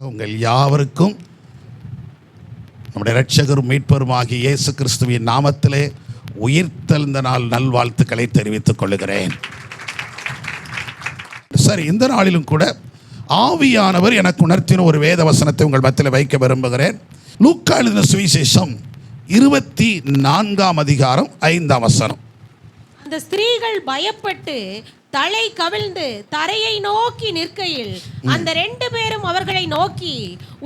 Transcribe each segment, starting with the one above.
உங்கள் யாவருக்கும் நம்முடைய இரட்சகரும் மீட்பருமாகிய இயேசு கிறிஸ்துவின் நாமத்திலே உயிர்த்தெழுந்த நாள் நல்வாழ்த்துக்களை தெரிவித்துக் கொள்கிறேன். சரி, இந்த நாளிலும் கூட ஆவியானவர் எனக்கு உணர்த்தின ஒரு வேத வசனத்தை உங்கள் மத்தியில் வைக்க விரும்புகிறேன். லூக்கா எழுதின சுவிசேஷம் 24 அதிகாரம் 5 வசனம். அந்த ஸ்திரீகள் பயப்பட்டு தலை கவிழ்ந்து தரையை நோக்கி நிற்கையில் அந்த 2 பேரும் அவர்களை நோக்கி,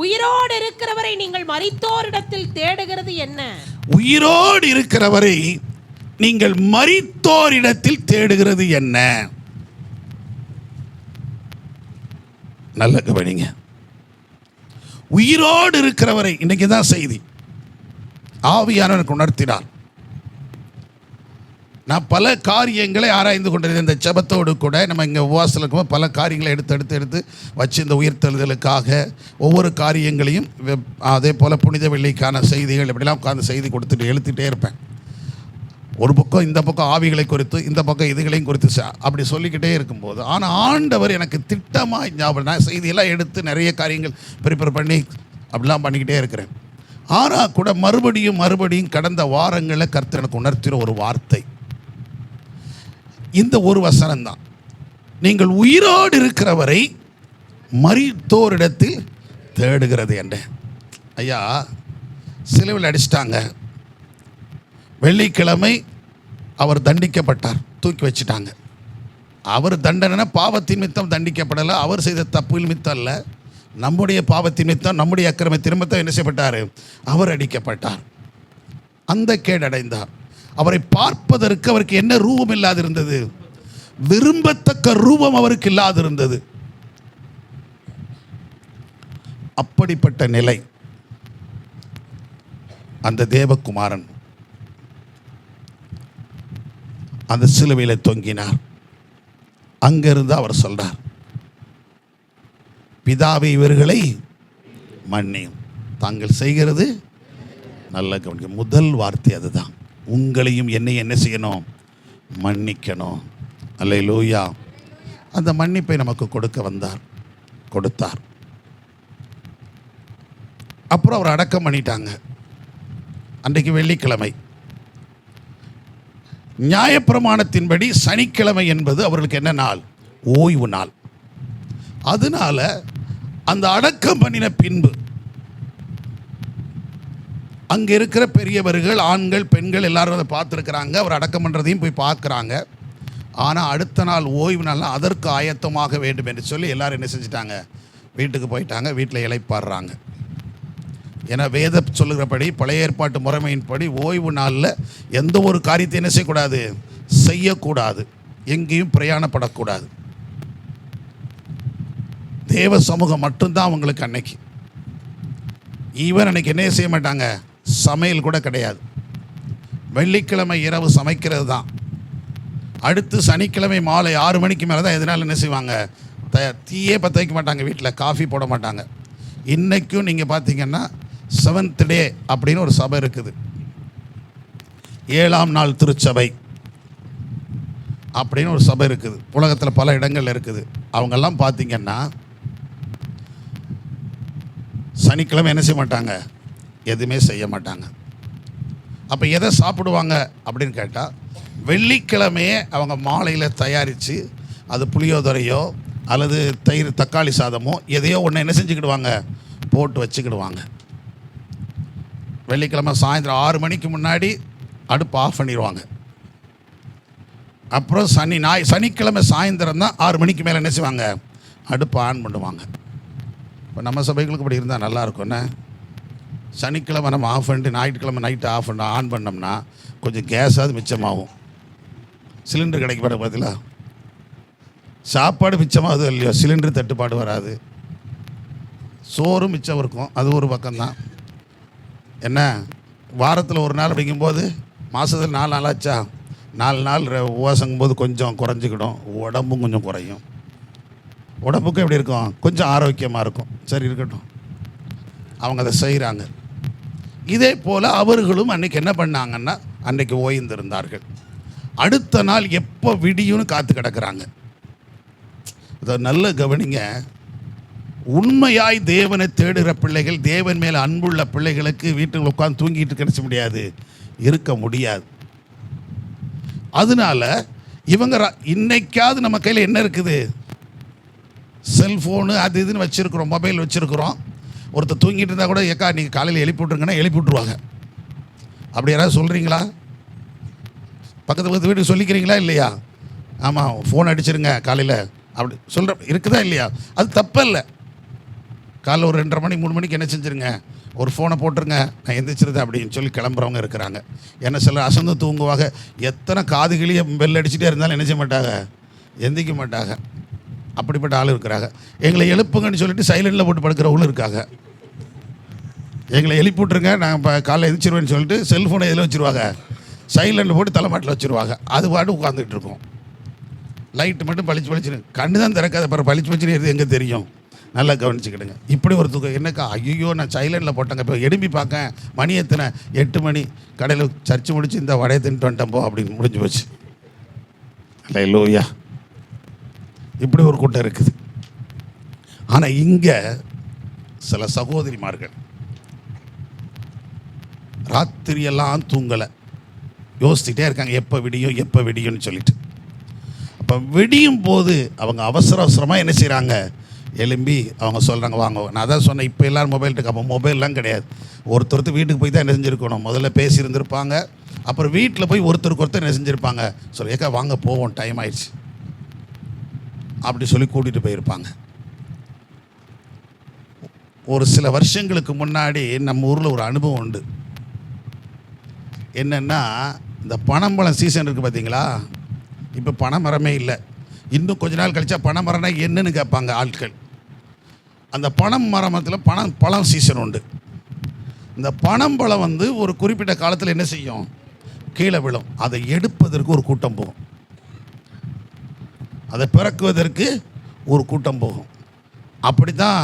உயிரோடு இருக்கிறவரை நீங்கள் மரித்தோரிடத்தில் தேடுகிறது என்ன? உயிரோடு இருக்கிறவரை நீங்கள் மரித்தோரிடத்தில் தேடுகிறது என்ன? நல்ல கவனிங்க. உயிரோடு இருக்கிறவரை, இன்னைக்கு தான் செய்தி ஆவியானவருக்கு உணர்த்தினார். நான் பல காரியங்களை ஆராய்ந்து கொண்டிருந்தேன். இந்த ஜெபத்தோடு கூட நம்ம இங்கே உபவாசத்தில் இருக்கும்போது பல காரியங்களை எடுத்து வச்சு இந்த உயிர்த்தெழுதலுக்காக ஒவ்வொரு காரியங்களையும், அதே போல் புனித வெள்ளிக்கான செய்திகள் இப்படிலாம் உட்காந்து செய்தி கொடுத்துட்டு எழுத்துகிட்டே இருப்பேன். ஒரு பக்கம் இந்த பக்கம் ஆவிகளை குறித்து, இந்த பக்கம் இதுகளையும் குறித்து அப்படி சொல்லிக்கிட்டே இருக்கும்போது, ஆனால் ஆண்டவர் எனக்கு திட்டமாக ஞாபகம், நான் செய்தியெல்லாம் எடுத்து நிறைய காரியங்கள் ப்ரிப்பேர் பண்ணி அப்படிலாம் பண்ணிக்கிட்டே இருக்கிறேன். ஆனால் கூட மறுபடியும் கடந்த வாரங்களில் கர்த்தர் எனக்கு உணர்த்தின ஒரு வார்த்தை இந்த ஒரு வசனம்தான். நீங்கள் உயிரோடு இருக்கிறவரை மரித்தோரிடத்தில் தேடுகிறது என்ன? ஐயா, சிலுவையில் அடிச்சிட்டாங்க. வெள்ளிக்கிழமை அவர் தண்டிக்கப்பட்டார், தூக்கி வச்சுட்டாங்க. அவர் தண்டனை பாவத்தின் நிமித்தம் தண்டிக்கப்படலை, அவர் செய்த தப்பு நிமித்தம் அல்ல, நம்முடைய பாவத்தின் நிமித்தம், நம்முடைய அக்கிரமத்தின் நிமித்தம் என்ன செய்யப்பட்டார்? அவர் அடிக்கப்பட்டார், அந்த கேடடைந்தார். அவரை பார்ப்பதற்கு அவருக்கு என்ன ரூபம் இல்லாதிருந்தது? விரும்பத்தக்க ரூபம் அவருக்கு இல்லாதிருந்தது. அப்படிப்பட்ட நிலை அந்த தேவகுமாரன் அந்த சிலுவையில் தொங்கினார். அங்கிருந்து அவர் சொல்றார், பிதாவை இவர்களை மன்னியும், தாங்கள் செய்கிறது நல்ல கவனிக்க. முதல் வார்த்தை அதுதான். உங்களையும் என்னை என்ன செய்யணும்? மன்னிக்கணும். அல்லேலூயா. அந்த மன்னிப்பை நமக்கு கொடுக்க வந்தார், கொடுத்தார். அப்புறம் அவர் அடக்கம் பண்ணிட்டாங்க. அன்றைக்கு வெள்ளிக்கிழமை. நியாயப்பிரமாணத்தின்படி சனிக்கிழமை என்பது அவர்களுக்கு என்ன நாள்? ஓய்வு நாள். அதனால அந்த அடக்கம் பண்ணின பின்பு அங்கே இருக்கிற பெரியவர்கள், ஆண்கள், பெண்கள் எல்லாரும் அதை பார்த்துருக்குறாங்க. அவர் அடக்கம் பண்ணுறதையும் போய் பார்க்குறாங்க. ஆனால் அடுத்த நாள் ஓய்வு நாள், அதற்கு ஆயத்தமாக வேண்டும் என்று சொல்லி எல்லாரும் என்ன செஞ்சிட்டாங்க? வீட்டுக்கு போயிட்டாங்க. வீட்டில் இளைப்பாடுறாங்க. ஏன்னா வேத சொல்லுகிறபடி, பழைய ஏற்பாட்டு முறைமையின்படி ஓய்வு நாளில் எந்த ஒரு காரியத்தை என்ன செய்யக்கூடாது? செய்யக்கூடாது. எங்கேயும் பிரயாணப்படக்கூடாது. தேவ சமூகம் மட்டும்தான் அவங்களுக்கு அன்னைக்கு. ஈவன் அன்னைக்கு என்ன செய்ய மாட்டாங்க? சமையல் கூட கிடையாது. வெள்ளிக்கிழமை இரவு சமைக்கிறது தான். அடுத்து சனிக்கிழமை மாலை 6 மணிக்கு மேலே தான் எதனால என்ன செய்வாங்க? தீயே பற்ற வைக்க மாட்டாங்க, வீட்டில் காஃபி போட மாட்டாங்க. இன்றைக்கும் நீங்கள் பார்த்தீங்கன்னா 7th டே அப்படின்னு ஒரு சபை இருக்குது, 7ஆம் நாள் திருச்சபை அப்படின்னு ஒரு சபை இருக்குது. உலகத்தில் பல இடங்கள் இருக்குது. அவங்கெல்லாம் பார்த்தீங்கன்னா சனிக்கிழமை என்ன செய்ய மாட்டாங்க? எதுவுமே செய்ய மாட்டாங்க. அப்போ எதை சாப்பிடுவாங்க அப்படின்னு கேட்டால், வெள்ளிக்கிழமையே அவங்க மாலையில் தயாரித்து, அது புளியோதரையோ அல்லது தயிர் தக்காளி சாதமோ எதையோ ஒன்று என்ன செஞ்சுக்கிடுவாங்க? போட்டு வச்சுக்கிடுவாங்க. வெள்ளிக்கிழமை சாயந்தரம் 6 மணிக்கு முன்னாடி அடுப்பு ஆஃப் பண்ணிடுவாங்க. அப்புறம் சனிக்கிழமை சாயந்தரம் தான் 6 மணிக்கு மேலே என்ன செய்வாங்க? அடுப்பு ஆன் பண்ணுவாங்க. இப்போ நம்ம சபைகளுக்கு இப்படி இருந்தால் நல்லாயிருக்கும்ண்ணே. சனிக்கிழமை நம்ம ஆஃப் பண்ணிட்டு ஞாயிற்றுக்கிழமை நைட்டு ஆன் பண்ணோம்னா கொஞ்சம் கேஸாவது மிச்சமாகும். சிலிண்டர் கிடைக்கப்பட பதிலா சாப்பாடு மிச்சமாகுது இல்லையோ, சிலிண்டர் தட்டுப்பாடு வராது, சோறும் மிச்சம் இருக்கும். அது ஒரு பக்கம்தான். என்ன, வாரத்தில் ஒரு நாள் அப்படிங்கும்போது மாதத்தில் 4 நாள் ஆச்சா, 4 நாள் உபவாசங்கும்போது கொஞ்சம் குறைஞ்சிக்கிடும், உடம்பும் கொஞ்சம் குறையும். உடம்புக்கும் எப்படி இருக்கும்? கொஞ்சம் ஆரோக்கியமாக இருக்கும். சரி, இருக்கட்டும். அவங்க அதை செய்கிறாங்க. இதே போல் அவர்களும் அன்றைக்கி என்ன பண்ணாங்கன்னா, அன்றைக்கி ஓய்ந்திருந்தார்கள். அடுத்த நாள் எப்போ விடியும்னு காத்து கிடக்கிறாங்க. அதை நல்ல கவனிங்க. உண்மையாய் தேவனை தேடுகிற பிள்ளைகள், தேவன் மேலே அன்புள்ள பிள்ளைகளுக்கு வீட்டில் உட்காந்து தூங்கிட்டு கிடைச்ச முடியாது, இருக்க முடியாது. அதனால இவங்க இன்னைக்காவது நம்ம கையில் என்ன இருக்குது? செல்ஃபோனு அது இதுன்னு வச்சுருக்குறோம், மொபைல் வச்சுருக்குறோம். ஒருத்தர் தூங்கிட்டு இருந்தால் கூட ஏக்கா நீங்கள் காலையில் எழுப்பி விட்ருங்கன்னா எழுப்பி விட்ருவாங்க. அப்படி யாராவது சொல்கிறீங்களா? பக்கத்து வீட்டுக்கு சொல்லிக்கிறீங்களா இல்லையா? ஆமாம், ஃபோன் அடிச்சிருங்க காலையில் அப்படி சொல்கிற இருக்குதா இல்லையா? அது தப்பில்லை. காலைல ஒரு 2:30 மணி 3 மணிக்கு என்ன செஞ்சுருங்க, ஒரு ஃபோனை போட்டுருங்க, நான் எந்திரிச்சிருது அப்படின்னு சொல்லி கிளம்புறவங்க இருக்கிறாங்க. என்ன சிலர் அசந்து தூங்குவாங்க. எத்தனை காதுகளையே பெல் அடிச்சுட்டே இருந்தாலும் என்ன செய்ய மாட்டாங்க, எந்திரிக்க மாட்டாங்க. அப்படிப்பட்ட ஆள் இருக்கிறாங்க. எங்களை எழுப்புங்கன்னு சொல்லிட்டு சைலண்டில் போட்டு படுக்கிறவங்களும் இருக்காங்க. எங்களை எழுப்பி விட்ருங்க, நான் இப்போ காலைல எந்திரிச்சிருவேன்னு சொல்லிட்டு செல்ஃபோனை எதில் வச்சுருவாங்க, சைலண்டில் போட்டு தலைமாட்டில் வச்சுருவாங்க. அது பாட்டு உட்காந்துட்டு இருக்கோம். லைட்டு மட்டும் பளிச்சு பளிச்சுன்னு, கண்ணு தான் திறக்காத, அப்புறம் பளிச்சு பளிச்சுன்னு எங்கே தெரியும்? நல்லா கவனிச்சுக்கிடுங்க. இப்படி ஒரு தூக்கம் என்னக்கா, ஐயோ நான் சைலண்டில் போட்டேங்க, இப்போ எழுப்பி பார்க்கேன் மணி எத்தனை, 8 மணி, கடையில் சர்ச்சு முடிச்சு இந்த வடையை தின்ட்டு வந்துட்டேன் போ அப்படின்னு முடிஞ்சு போச்சு. அல்லேலூயா. இப்படி ஒரு கூட்டம் இருக்குது. ஆனால் இங்கே சில சகோதரிமார்கள் ராத்திரியெல்லாம் தூங்கலை, யோசிச்சுட்டே இருக்காங்க எப்போ விடியும் எப்போ விடியும்னு சொல்லிட்டு. அப்போ விடியும் போது அவங்க அவசர அவசரமாக என்ன செய்கிறாங்க, எழும்பி அவங்க சொல்கிறாங்க வாங்க. நான் தான் சொன்னேன், இப்போ எல்லோரும் மொபைல் இருக்கு. அப்போ மொபைல்லாம் கிடையாது. ஒருத்தர் வீட்டுக்கு போய் தான் என்ன செஞ்சுருக்கணும், முதல்ல பேசியிருந்திருப்பாங்க. அப்புறம் வீட்டில் போய் ஒருத்தருக்கு ஒருத்தர் என்ன செஞ்சுருப்பாங்க, சொல்லி ஏக்கா வாங்க போவோம் டைம் ஆயிடுச்சு அப்படி சொல்லி கூட்டிகிட்டு போயிருப்பாங்க. ஒரு சில வருஷங்களுக்கு முன்னாடி நம்ம ஊரில் ஒரு அனுபவம் உண்டு. என்னென்னா, இந்த பனம்பழம் சீசன் இருக்குது பார்த்தீங்களா? இப்போ பனைமரமே இல்லை. இன்னும் கொஞ்ச நாள் கழிச்சா பனைமரம்னா என்னன்னு கேட்பாங்க ஆட்கள். அந்த பனமரத்தில் பழம் சீசன் உண்டு. இந்த பனம்பழம் ஒரு குறிப்பிட்ட காலத்தில் என்ன செய்யும், கீழே விழும். அதை எடுப்பதற்கு ஒரு கூட்டம் போகும், அதை பிறக்குவதற்கு ஒரு கூட்டம் போகும். அப்படி தான்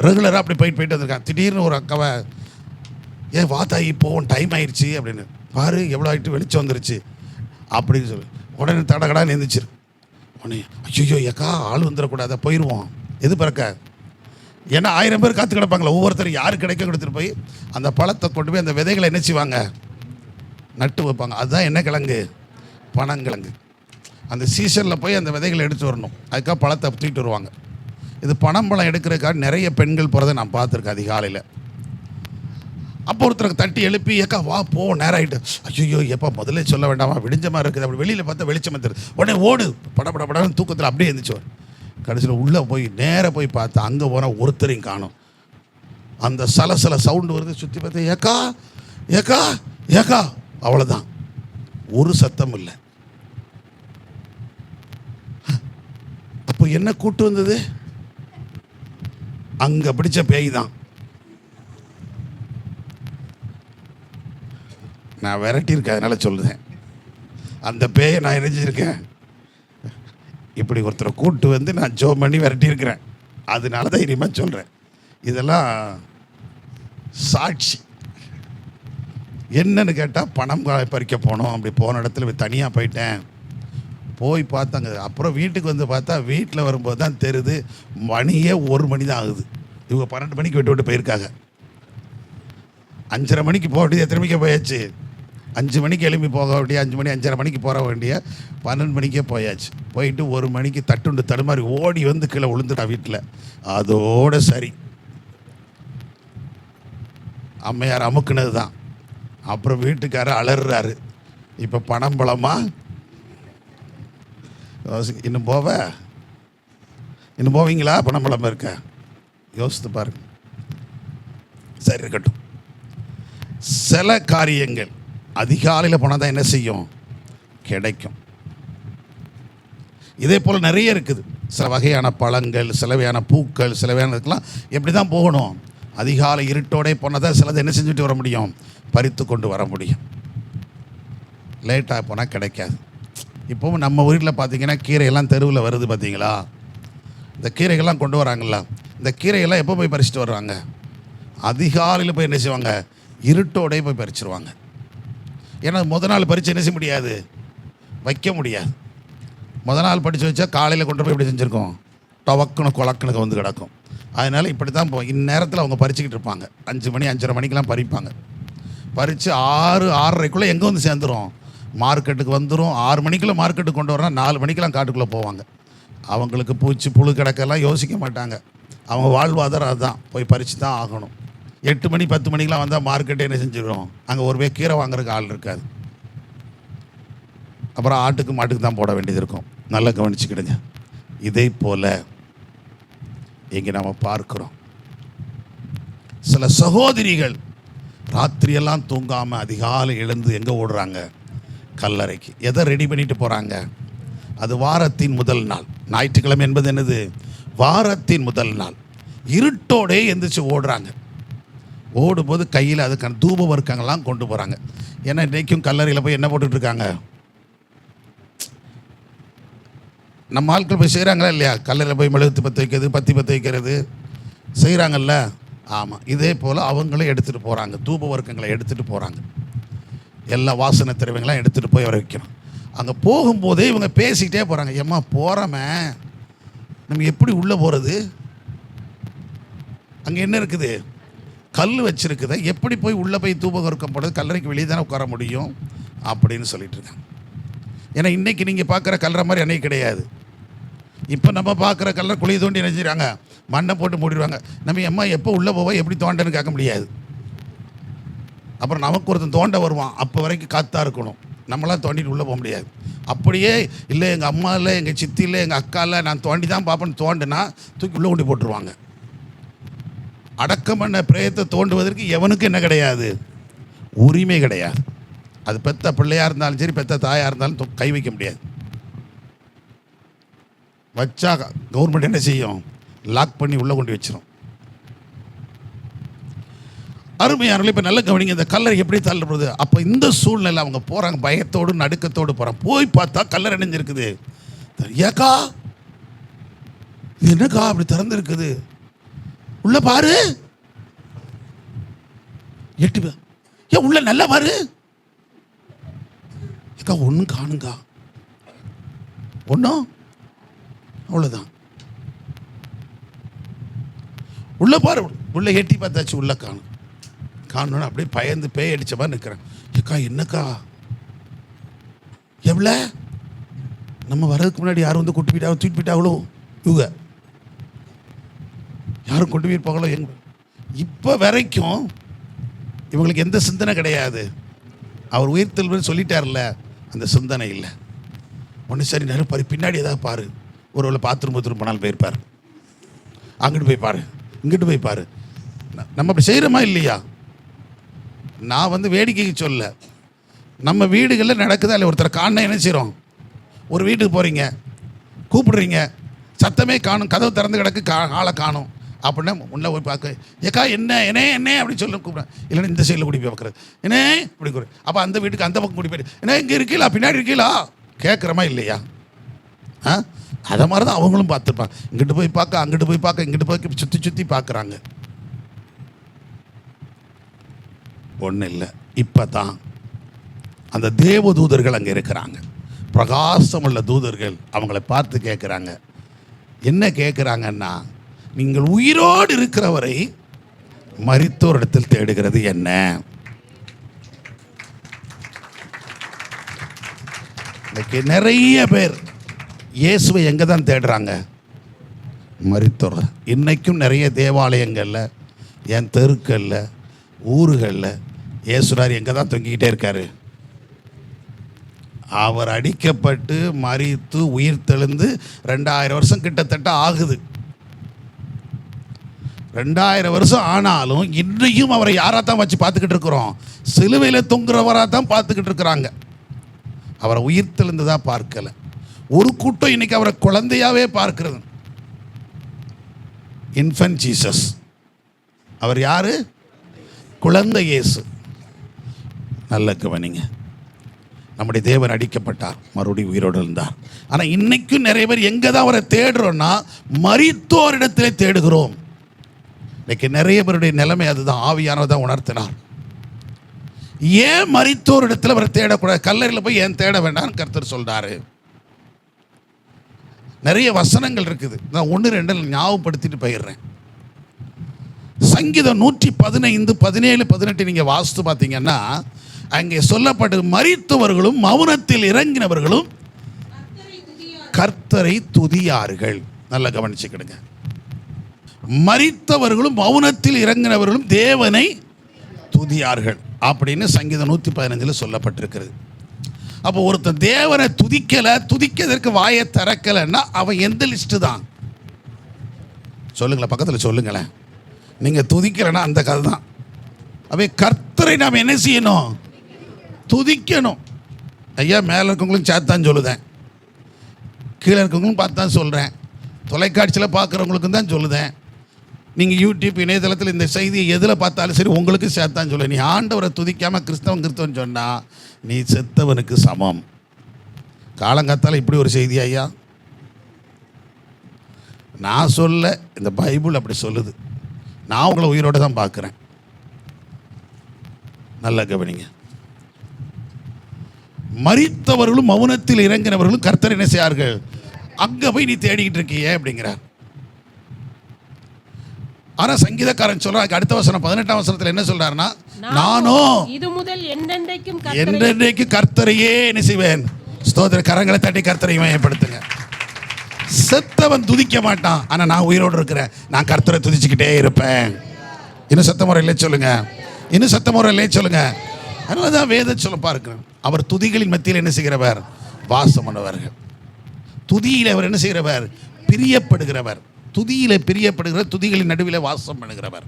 ரெகுலராக அப்படி போயிட்டு வந்திருக்காங்க. திடீர்னு ஒரு அக்காவை, ஏன் வாத்தாயி போவோம் டைம் ஆயிடுச்சு அப்படின்னு, பாரு எவ்வளோ ஆகிட்டு வெளிச்சம் வந்துருச்சு அப்படின்னு சொல்லி உடனே தடகடான்னு எழுந்திரிச்சிரு. உடனே ஐயோ ஏக்கா ஆள் வந்துடக்கூடாது, போயிடுவோம். எது பிறக்க? ஏன்னா 1000 பேர் காத்து கிடப்பாங்களே, ஒவ்வொருத்தரும் யார் கிடைக்க கொடுத்துட்டு போய் அந்த பழத்தை கொண்டு போய் அந்த விதைகளை என்ன செய்வாங்க, நட்டு வைப்பாங்க. அதுதான் என்ன கிழங்கு, பனங்கிழங்கு. அந்த சீசனில் போய் அந்த விதைகளை எடுத்து வரணும், அதுக்காக பழத்தை தூக்கிட்டு வருவாங்க. இது பனம்பழம் எடுக்கிறதுக்காக நிறைய பெண்கள் போகிறத நான் பார்த்துருக்கேன் அதிகாலையில். அப்போ ஒருத்தருக்கு தட்டி எழுப்பி ஏக்கா வா போ நேரம் ஆகிட்டு. ஐயோ எப்போ முதல்ல சொல்ல வேண்டாமா, விடிஞ்ச மாதிரி இருக்குது. அப்படி வெளியில் பார்த்தா வெளிச்சம் வந்துடுது. உடனே ஓடு படப்படப்படான்னு தூக்கத்தில் அப்படியே எழுந்திரிச்சோர். கடைசியில் உள்ளே போய் நேராக போய் பார்த்தா அங்கே போனால் ஒருத்தரையும் காணும். அந்த சலசல சவுண்டு வருது. சுற்றி பார்த்தா ஏக்கா ஏக்கா ஏக்கா, அவ்வளோதான், ஒரு சத்தம் இல்லை. அப்போ என்ன கூட்டு வந்தது? அங்கே பிடிச்ச பேய் தான். நான் விரட்டியிருக்கேன், அதனால சொல்லுறேன். அந்த பேயை நான் இணைஞ்சிருக்கேன். இப்படி ஒருத்தரை கூட்டு வந்து நான் ஜோ பண்ணி விரட்டியிருக்கிறேன். அதனால தான் இனிமேல் சொல்கிறேன். இதெல்லாம் சாட்சி. என்னன்னு கேட்டால் பணம் பறிக்க போனோம். அப்படி போன இடத்துல தனியாக போயிட்டேன். போய் பார்த்தாங்க. அப்புறம் வீட்டுக்கு வந்து பார்த்தா வீட்டில் வரும்போது தான் தெரியுது மணியே 1 மணி தான் ஆகுது. இவங்க 12 மணிக்கு விட்டு போயிருக்காங்க. 5:30 மணிக்கு போக வேண்டியது எத்தனை மணிக்கு போயாச்சு? 5 மணிக்கு எழுப்பி போக வேண்டிய 5 மணி 5:30 மணிக்கு போக வேண்டிய 12 மணிக்கே போயாச்சு. போயிட்டு 1 மணிக்கு தட்டுண்டு தடுமாறி ஓடி வந்து கீழே விழுந்துட்டா வீட்டில். அதோட சரி, அம்மையார் அமுக்குனது தான். அப்புறம் வீட்டுக்காரர் அலறாரு. இப்போ பணம் பழமா இன்னும் போவீங்களா? பணம் பழமா இருக்க யோசித்து பாருங்க. சரி இருக்கட்டும். சில காரியங்கள் அதிகாலையில் போனால் தான் என்ன செய்யும், கிடைக்கும். இதே போல் நிறைய இருக்குது. சில வகையான பழங்கள், சில வகையான பூக்கள், சில வகையானதுக்கெல்லாம் எப்படி தான் போகணும், அதிகாலை இருட்டோடே போனால் தான் சிலதை என்ன செஞ்சுட்டு வர முடியும், பறித்து கொண்டு வர முடியும். லேட்டாக போனால் கிடைக்காது. இப்போவும் நம்ம வீட்டில் பார்த்தீங்கன்னா கீரையெல்லாம் தெருவில் வருது பார்த்தீங்களா? இந்த கீரைகள்லாம் கொண்டு வராங்களா? இந்த கீரையெல்லாம் எப்போ போய் பறிச்சுட்டு வர்றாங்க? அதிகாலையில் போய் என்ன செய்வாங்க, இருட்டோடே போய் பறிச்சிருவாங்க. ஏன்னா நாள் பறித்து என்ன செய்ய முடியாது, வைக்க முடியாது. நாள் படித்து வச்சா காலையில் கொண்டு போய் எப்படி செஞ்சுருக்கோம், டவக்குன்னு குழக்குனுக்கு வந்து கிடக்கும். அதனால் இப்படி தான் இந்நேரத்தில் அவங்க பறிச்சுக்கிட்டு இருப்பாங்க. 5 மணி 5:30 மணிக்கெலாம் பறிப்பாங்க. பறித்து 6 6:30க்குள்ளே எங்கே வந்து சேர்ந்துடும், மார்க்கெட்டுக்கு வந்துடும். 6 மணிக்குள்ளே மார்க்கெட்டுக்கு கொண்டு வரனா 4 மணிக்கெலாம் காட்டுக்குள்ளே போவாங்க. அவங்களுக்கு பூச்சி புழு கிடக்கெல்லாம் யோசிக்க மாட்டாங்க. அவங்க வாழ்வாதாரம் அதுதான், போய் பறித்து தான் ஆகணும். 8 மணி 10 மணிக்கெலாம் வந்தால் மார்க்கெட்டே என்ன செஞ்சிடும், அங்கே ஒரு கீரை வாங்குறதுக்கு ஆள் இருக்காது. அப்புறம் ஆட்டுக்கு மாட்டுக்கு தான் போட வேண்டியது இருக்கும். நல்லா கவனிச்சுக்கிடுங்க. இதே போல் இங்கே நம்ம பார்க்குறோம், சில சகோதரிகள் ராத்திரியெல்லாம் தூங்காமல் அதிகாலை எழுந்து எங்கே ஓடுறாங்க, கல்லறைக்கு. எதை ரெடி பண்ணிட்டு போகிறாங்க, அது வாரத்தின் முதல் நாள். ஞாயிற்றுக்கிழமை என்பது என்னது, வாரத்தின் முதல் நாள். இருட்டோடே எந்திரிச்சு ஓடுறாங்க. ஓடும்போது கையில் அதுக்கான தூப வர்க்கங்கள்லாம் கொண்டு போகிறாங்க. ஏன்னா இன்றைக்கும் கல்லறையில் போய் என்ன போட்டுட்டு இருக்காங்க, நம்ம ஆட்கள் போய் செய்கிறாங்களா இல்லையா, கல்லறையில் போய் மெழுகுத்து பற்ற வைக்கிறது, பற்றி பற்ற வைக்கிறது செய்கிறாங்கல்ல. ஆமாம், இதே போல் அவங்களும் எடுத்துகிட்டு போகிறாங்க, தூப வர்க்கங்களை எடுத்துகிட்டு போகிறாங்க. எல்லா வாசனை திரவியங்களாம் எடுத்துகிட்டு போய் வர வைக்கணும். அங்கே போகும்போதே இவங்க பேசிக்கிட்டே போகிறாங்க. ஏம்மா போகிறோமே, நம்ம எப்படி உள்ளே போகிறது, அங்கே என்ன இருக்குது, கல் வச்சுருக்குது, எப்படி போய் உள்ளே போய் தூப வர்க்கம் போடுறது, கல்லறைக்கு வெளியே தானே உட்கார முடியும் அப்படின்னு சொல்லிட்டு இருக்காங்க. ஏன்னா இன்றைக்கி நீங்கள் பார்க்குற கல்லறை மாதிரி அன்னைக்கு கிடையாது. இப்போ நம்ம பார்க்குற கல்லறை குழி தோண்டி நினைச்சிடுறாங்க, மண்ணை போட்டு மூடிடுவாங்க. நம்ம அம்மா எப்போ உள்ளே போவோம், எப்படி தோண்டன்னு கேட்க முடியாது. அப்புறம் நமக்கு ஒருத்தன் தோண்ட வருவான், அப்போ வரைக்கும் காத்தா இருக்கணும். நம்மளாம் தோண்டிட்டு உள்ளே போக முடியாது. அப்படியே இல்லை எங்கள் அம்மா இல்லை, எங்கள் சித்தி இல்லை, எங்கள் அக்கா இல்லை, நான் தோண்டி தான் பார்ப்பேன்னு தோண்டினா தூக்கி உள்ளே கொண்டு போட்டுருவாங்க. அடக்கம் பண்ண பிரேயத்தை தோண்டுவதற்கு எவனுக்கு என்ன கிடையாது, உரிமை கிடையாது. அது பெத்த பிள்ளையாக இருந்தாலும் சரி, பெத்த தாயாக இருந்தாலும் கை வைக்க முடியாது. வச்சா கவர்மெண்ட் என்ன செய்யும், லாக் பண்ணி உள்ளே கொண்டு வச்சிடும். அருமையானவர்களே, இப்போ நல்ல கவனிங்க, இந்த கல்லறை எப்படி தள்ளப்படுது. அப்போ இந்த சூழ்நிலை அவங்க போகிறாங்க, பயத்தோடு நடுக்கத்தோடு போகிறாங்க. போய் பார்த்தா கல்லறை அடைஞ்சிருக்குது. ஏக்கா இது என்னக்கா அப்படி திறந்துருக்குது, உள்ள பாரு, எட்டு ஏன் உள்ள நல்லா பாரு, ஏக்கா ஒன்றும் காணுங்கா, ஒன்றும் அவ்வளோதான், உள்ள பாரு, உள்ள எட்டி பார்த்தாச்சு, உள்ள காணணும். அப்படியே பயந்து பேய் அடிச்ச மாதிரி நிற்கிறேன். ஏக்கா என்னக்கா, எவ்வளோ நம்ம வர்றதுக்கு முன்னாடி யாரும் வந்து கூட்டு போயிட்டா தூக்கிட்டு போயிட்டாங்களோ, இவங்க யாரும் கொண்டு போயிருப்பாங்களோ. இப்போ வரைக்கும் இவங்களுக்கு எந்த சிந்தனை கிடையாது. அவர் உயிர்த்தெழுதல் சொல்லிட்டார்ல, அந்த சிந்தனை இல்லை. ஒன்று சரி நெருப்பாரு, பின்னாடி ஏதாவது பாரு, ஒரு பாத்ரூம் போனாலும் போயிருப்பார், அங்கிட்டு போய் பாரு, இங்கிட்டு போய் பாரு. நம்ம அப்படி செய்கிறோமா இல்லையா? நான் வந்து வேடிக்கைக்கு சொல்ல, நம்ம வீடுகளில் நடக்குதா இல்லை, ஒருத்தரை காண என்ன செய்கிறோம், ஒரு வீட்டுக்கு போகிறீங்க, கூப்பிடுறீங்க, சத்தமே காணும், கதவு திறந்து கிடக்கு, ஆளை காணும். அப்படின்னா உள்ளே போய் பார்க்க, ஏக்கா என்ன என்ன அப்படின்னு சொல்லி கூப்பிட்றேன். இல்லைன்னா இந்த சைடில் கூடி போய் பார்க்குறது, என்ன இப்படி கூறு. அப்போ அந்த வீட்டுக்கு அந்த பக்கம் கூடி போயிட்டு, என்ன இங்கே இருக்கீங்களா, பின்னாடி இருக்கீங்களா, கேட்குறமா இல்லையா? அதை மாதிரி தான் அவங்களும் பார்த்துருப்பாங்க. இங்கிட்டு போய் பார்க்க, அங்கிட்டு போய் பார்க்க, இங்கிட்டு போய் சுற்றி சுற்றி பார்க்குறாங்க. ஒன்றும் இல்லை. இப்போ தான் அந்த தேவ தூதர்கள் அங்கே இருக்கிறாங்க, பிரகாசமுள்ள தூதர்கள். அவங்கள பார்த்து கேட்குறாங்க. என்ன கேட்குறாங்கன்னா, நீங்கள் உயிரோடு இருக்கிறவரை மரித்தோர் இடத்தில் தேடுகிறது என்ன? இன்னைக்கு நிறைய பேர் இயேசுவை எங்கே தான் தேடுறாங்க, மரித்தோர். இன்றைக்கும் நிறைய தேவாலயங்களில், என் தெருக்களில், ஊர்களில் இயேசுரார் எங்கே தான் தொங்கிக்கிட்டே இருக்காரு. அவர் அடிக்கப்பட்டு மரித்து உயிர் தெழுந்து 2000 வருஷம் கிட்டத்தட்ட ஆகுது. 2000 வருஷம் ஆனாலும் இன்றையும் அவரை யாராக தான் வச்சு பார்த்துக்கிட்டு இருக்கிறோம், சிலுவையில் தொங்குறவராக தான் பார்த்துக்கிட்டு இருக்கிறாங்க. அவரை உயிர் தெழுந்ததாக பார்க்கல. ஒரு கூட்டம் இன்னைக்கு அவரை குழந்தையாவே பார்க்கிறது. இன்ஃபன்ட் ஜீசஸ், அவர் யாரு, குழந்தை இயேசு. நல்ல கவனிங்க, நம்முடைய தேவன் அடிக்கப்பட்டார், மறுபடியும் உயிரோடு இருந்தார். ஆனால் இன்னைக்கும் நிறைய பேர் எங்கே தான் அவரை தேடுறோம்னா, மரித்தோரிடத்திலே தேடுகிறோம். இன்னைக்கு நிறைய பேருடைய நிலைமை அதுதான். ஆவியானவர் தான் உணர்த்தினார். ஏன் மரித்தோரிடத்தில் அவரை தேடக்கூடாது, கல்லறையில் போய் ஏன் தேட வேண்டாம்னு கர்த்தர் சொல்றாரு. நிறைய வசனங்கள் இருக்குது. நான் 1-2 ஞாபகப்படுத்திட்டு போயிடுறேன். சங்கீதம் 115, 17, 18 நீங்கள் வாசித்து பார்த்தீங்கன்னா அங்கே சொல்லப்பட்டது, மரித்தவர்களும் மௌனத்தில் இறங்கினவர்களும் கர்த்தரை துதியார்கள். நல்லா கவனிச்சுக்கிடுங்க. மரித்தவர்களும் மௌனத்தில் இறங்கினவர்களும் தேவனை துதியார்கள் அப்படின்னு சங்கீதம் 115 சொல்லப்பட்டிருக்கிறது. அப்போ ஒருத்தன் தேவனை துதிக்கிறதற்கு வாயை திறக்கலைன்னா அவன் எந்த லிஸ்ட்டு தான்? சொல்லுங்களேன், பக்கத்தில் சொல்லுங்களேன். நீங்கள் துதிக்கலைன்னா அந்த கதை தான். அவை கர்த்தரை நாம் என்ன செய்யணும்? துதிக்கணும். ஐயா, மேலே இருக்கவங்களும் சேர்த்தான் சொல்லுதேன், கீழே இருக்கவங்களும் பார்த்து தான் சொல்கிறேன், தொலைக்காட்சியில் பார்க்குறவங்களுக்கும் தான் சொல்லுதேன், நீங்கள் யூடியூப் இணையதளத்தில் இந்த செய்தியை எதில் பார்த்தாலும் சரி உங்களுக்கு சேர்த்தான் சொல்ல. நீ ஆண்டவரை துதிக்காமல் கிறிஸ்தவன் சொன்னால் நீ செத்தவனுக்கு சமம். காலங்காத்தால் இப்படி ஒரு செய்தி ஐயா நான் சொல்ல, இந்த பைபிள் அப்படி சொல்லுது. நான் உங்களை உயிரோடு தான் பார்க்குறேன். நல்லா கவனிங்க. மரித்தவர்களும் மௌனத்தில் இறங்கினவர்களும் கர்த்தர் என்ன செய்யார்கள்? அங்கே போய் நீ தேடிக்கிட்டு இருக்கியே அப்படிங்கிறார். ஆனால் சங்கீதக்காரன் சொல்றாரு, அடுத்த வசனம் 18ஆம் வசனத்தில் என்ன சொல்றாருன்னா, நானோ இது முதல் என்றென்றைக்கு கர்த்தரையே என்ன செய்வேன்? ஸ்தோத்திர. கரங்களை தட்டி கர்த்தரை மகிமைப்படுத்துங்க. செத்தவன் துதிக்க மாட்டான், ஆனால் நான் உயிரோடு இருக்கிறேன், நான் கர்த்தரை துதிச்சுக்கிட்டே இருப்பேன். இன்னும் சத்த முறையிலே சொல்லுங்க, இன்னும் சத்த முறையிலே சொல்லுங்க. அதனால தான் வேதம் சொல்ல பார்க்கிறேன், அவர் துதிகளின் மத்தியில் என்ன செய்கிறவர்? வாசம் பண்ணுவார்கள். துதியில் அவர் என்ன செய்கிறவர்? பிரியப்படுகிறவர். துதியிலே பிரியப்படுகிற, துதிகளின் நடுவில் வாசம் பண்ணுகிறவர்.